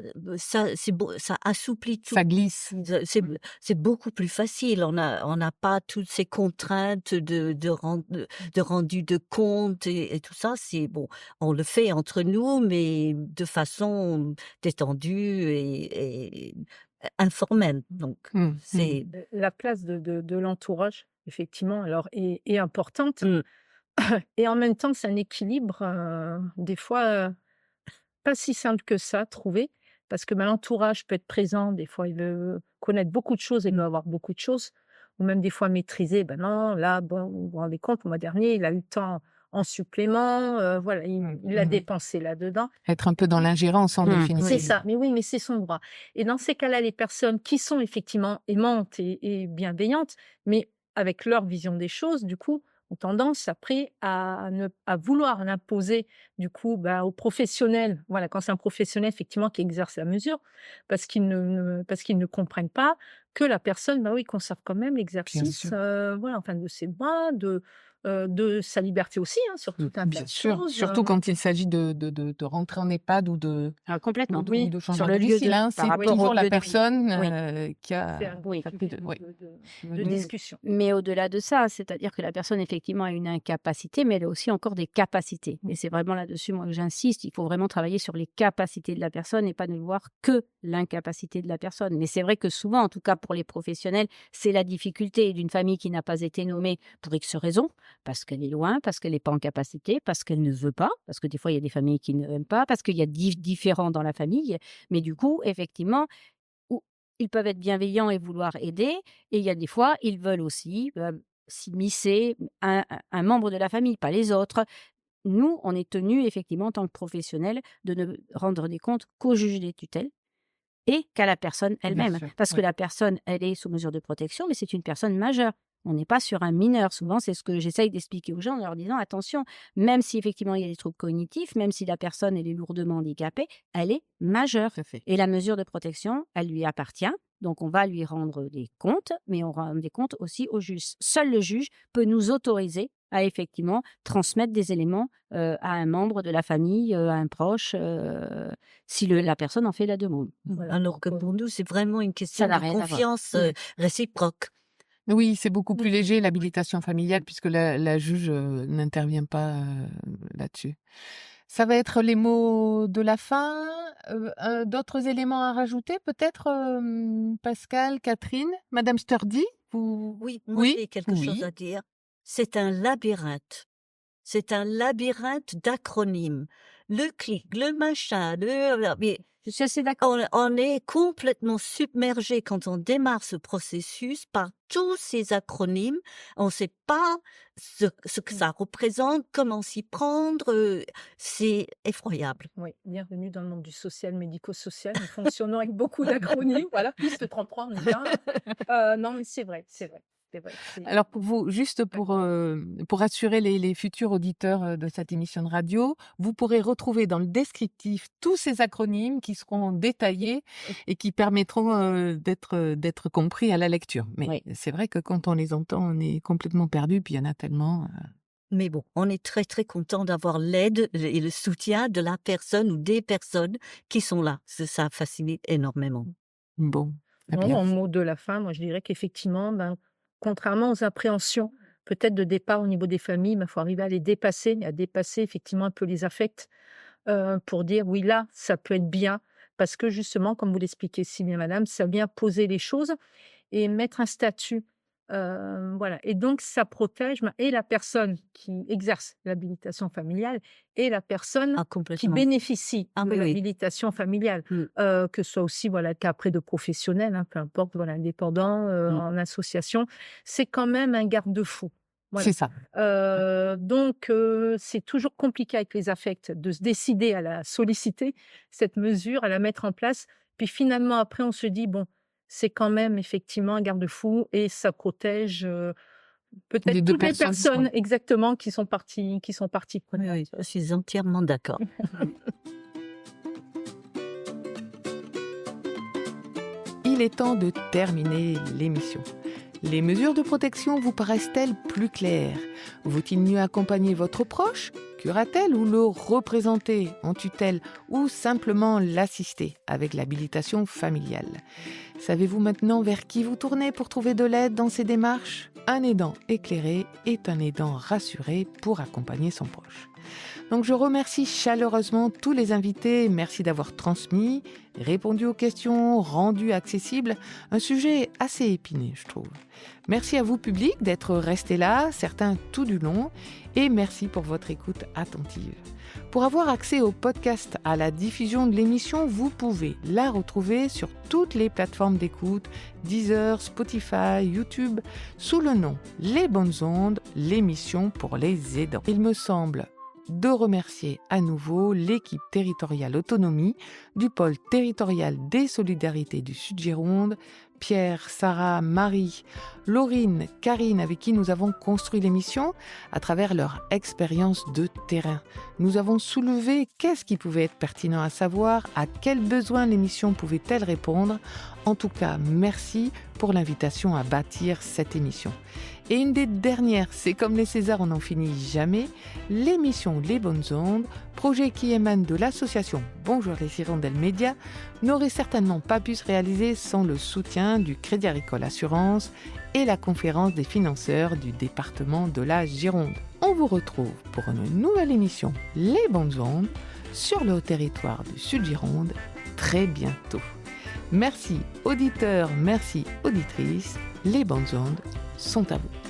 assouplit tout. Ça glisse. C'est beaucoup plus facile. On n'a pas toutes ces contraintes de rendu de compte et tout ça. C'est bon, on le fait entre nous, mais de façon détendue et informelle. Donc, c'est La place de l'entourage, effectivement, alors est importante. Et en même temps, c'est un équilibre, des fois, pas si simple que ça à trouver, parce que l'entourage peut être présent. Des fois, il veut connaître beaucoup de choses et il veut avoir beaucoup de choses, ou même des fois maîtriser. Ben non, là, bon, vous vous rendez compte, le mois dernier, il a eu tant en supplément, voilà, il a dépensé là-dedans. Être un peu dans l'ingérence en définitive. C'est ça, mais oui, mais c'est son droit. Et dans ces cas-là, les personnes qui sont effectivement aimantes et bienveillantes, mais avec leur vision des choses, du coup, ont tendance après à vouloir l'imposer, du coup, aux professionnels. Voilà, quand c'est un professionnel, effectivement, qui exerce la mesure, parce qu'ils ne comprennent pas que la personne, oui, conserve quand même l'exercice, voilà, enfin, de ses droits, de sa liberté aussi, hein, sur tout un tas Bien de sûr, choses. surtout quand il s'agit de rentrer en EHPAD ou de complètement. ou de changer Sur de le lieu domicile, de hein. par C'est rapport toujours au la lieu de vie. personne qui a C'est un plus de discussion. Mais au-delà de ça, c'est-à-dire que la personne effectivement a une incapacité, mais elle a aussi encore des capacités. Et c'est vraiment là-dessus, moi, que j'insiste. Il faut vraiment travailler sur les capacités de la personne et pas ne voir que l'incapacité de la personne. Mais c'est vrai que souvent, en tout cas pour les professionnels, c'est la difficulté d'une famille qui n'a pas été nommée pour X raisons, parce qu'elle est loin, parce qu'elle n'est pas en capacité, parce qu'elle ne veut pas, parce que des fois, il y a des familles qui ne aiment pas, parce qu'il y a différents dans la famille. Mais du coup, effectivement, ils peuvent être bienveillants et vouloir aider, et il y a des fois, ils veulent aussi s'immiscer un membre de la famille, pas les autres. Nous, on est tenus, effectivement, en tant que professionnels, de ne rendre des comptes qu'au juge des tutelles et qu'à la personne Bien elle-même. sûr, Parce que oui. la personne, elle est sous mesure de protection, mais c'est une personne majeure. On n'est pas sur un mineur. Souvent, c'est ce que j'essaye d'expliquer aux gens en leur disant attention, même si effectivement il y a des troubles cognitifs, même si la personne elle est lourdement handicapée, elle est majeure. Tout à fait. Et la mesure de protection, elle lui appartient. Donc, on va lui rendre des comptes, mais on rend des comptes aussi au juge. Seul le juge peut nous autoriser à effectivement transmettre des éléments à un membre de la famille, à un proche, si la personne en fait la demande. Voilà. Alors que pour nous, c'est vraiment une question Ça n'a de rien à voir. confiance réciproque. Oui, c'est beaucoup plus léger l'habilitation familiale puisque la juge n'intervient pas là-dessus. Ça va être les mots de la fin. D'autres éléments à rajouter peut-être, Pascal, Catherine, Madame Sturdy, vous... Oui, moi Oui, j'ai quelque chose oui. à dire. C'est un labyrinthe. C'est un labyrinthe d'acronymes. Le clic, le machin, mais Je suis assez d'accord. on est complètement submergé quand on démarre ce processus par tous ces acronymes. On ne sait pas ce que ça représente, comment s'y prendre. C'est effroyable. Oui, bienvenue dans le monde du social, médico-social. Nous fonctionnons avec beaucoup d'acronymes. Voilà, plus de 33, on est bien. Non, mais c'est vrai, c'est vrai. C'est vrai. Alors pour vous, juste pour assurer les futurs auditeurs de cette émission de radio, vous pourrez retrouver dans le descriptif tous ces acronymes qui seront détaillés et qui permettront d'être compris à la lecture. Mais Oui. c'est vrai que quand on les entend, on est complètement perdu, puis il y en a tellement. Mais bon, on est très très content d'avoir l'aide et le soutien de la personne ou des personnes qui sont là. Ça facilite énormément. Bon, très Non, bien. en mot de la fin, moi je dirais qu'effectivement, contrairement aux appréhensions peut-être de départ au niveau des familles, il faut arriver à les dépasser, à dépasser effectivement un peu les affects pour dire oui, là, ça peut être bien. Parce que justement, comme vous l'expliquez si bien, madame, ça vient poser les choses et mettre un statut. Voilà. Et donc, ça protège et la personne qui exerce l'habilitation familiale et la personne Ah, qui complètement. bénéficie Ah de oui, oui. l'habilitation familiale, que ce soit aussi le cas après de professionnels, hein, peu importe, indépendant, en association, c'est quand même un garde-fou. Voilà. C'est ça. Donc, c'est toujours compliqué avec les affects de se décider à la solliciter, cette mesure, à la mettre en place. Puis finalement, après, on se dit, bon, c'est quand même effectivement un garde-fou et ça protège peut-être Les deux toutes les personnes, personnes ouais. exactement qui sont parties Oui, prenantes. oui, je suis entièrement d'accord. Il est temps de terminer l'émission. Les mesures de protection vous paraissent-elles plus claires? Vaut-il mieux accompagner votre proche, curatelle, ou le représenter en tutelle, ou simplement l'assister avec l'habilitation familiale? Savez-vous maintenant vers qui vous tournez pour trouver de l'aide dans ces démarches? Un aidant éclairé est un aidant rassuré pour accompagner son proche. Donc je remercie chaleureusement tous les invités, merci d'avoir transmis, répondu aux questions, rendu accessible un sujet assez épineux, je trouve. Merci à vous public d'être restés là, certains tout du long, et merci pour votre écoute attentive. Pour avoir accès au podcast, à la diffusion de l'émission, vous pouvez la retrouver sur toutes les plateformes d'écoute, Deezer, Spotify, YouTube, sous le nom Les Bonnes Ondes, l'émission pour les aidants. Il me semble de remercier à nouveau l'équipe territoriale autonomie du pôle territorial des solidarités du Sud-Gironde, Pierre, Sarah, Marie, Laurine, Karine, avec qui nous avons construit l'émission à travers leur expérience de terrain. Nous avons soulevé qu'est-ce qui pouvait être pertinent à savoir, à quels besoins l'émission pouvait-elle répondre. En tout cas, merci pour l'invitation à bâtir cette émission. Et une des dernières, c'est comme les Césars, on n'en finit jamais, l'émission Les Bonnes Ondes, projet qui émane de l'association Bonjour les Hirondelles Médias, n'aurait certainement pas pu se réaliser sans le soutien du Crédit Agricole Assurance et la conférence des financeurs du département de la Gironde. On vous retrouve pour une nouvelle émission Les Bonnes Ondes sur le territoire du Sud-Gironde très bientôt. Merci auditeurs, merci auditrices, les bonnes ondes sont à vous.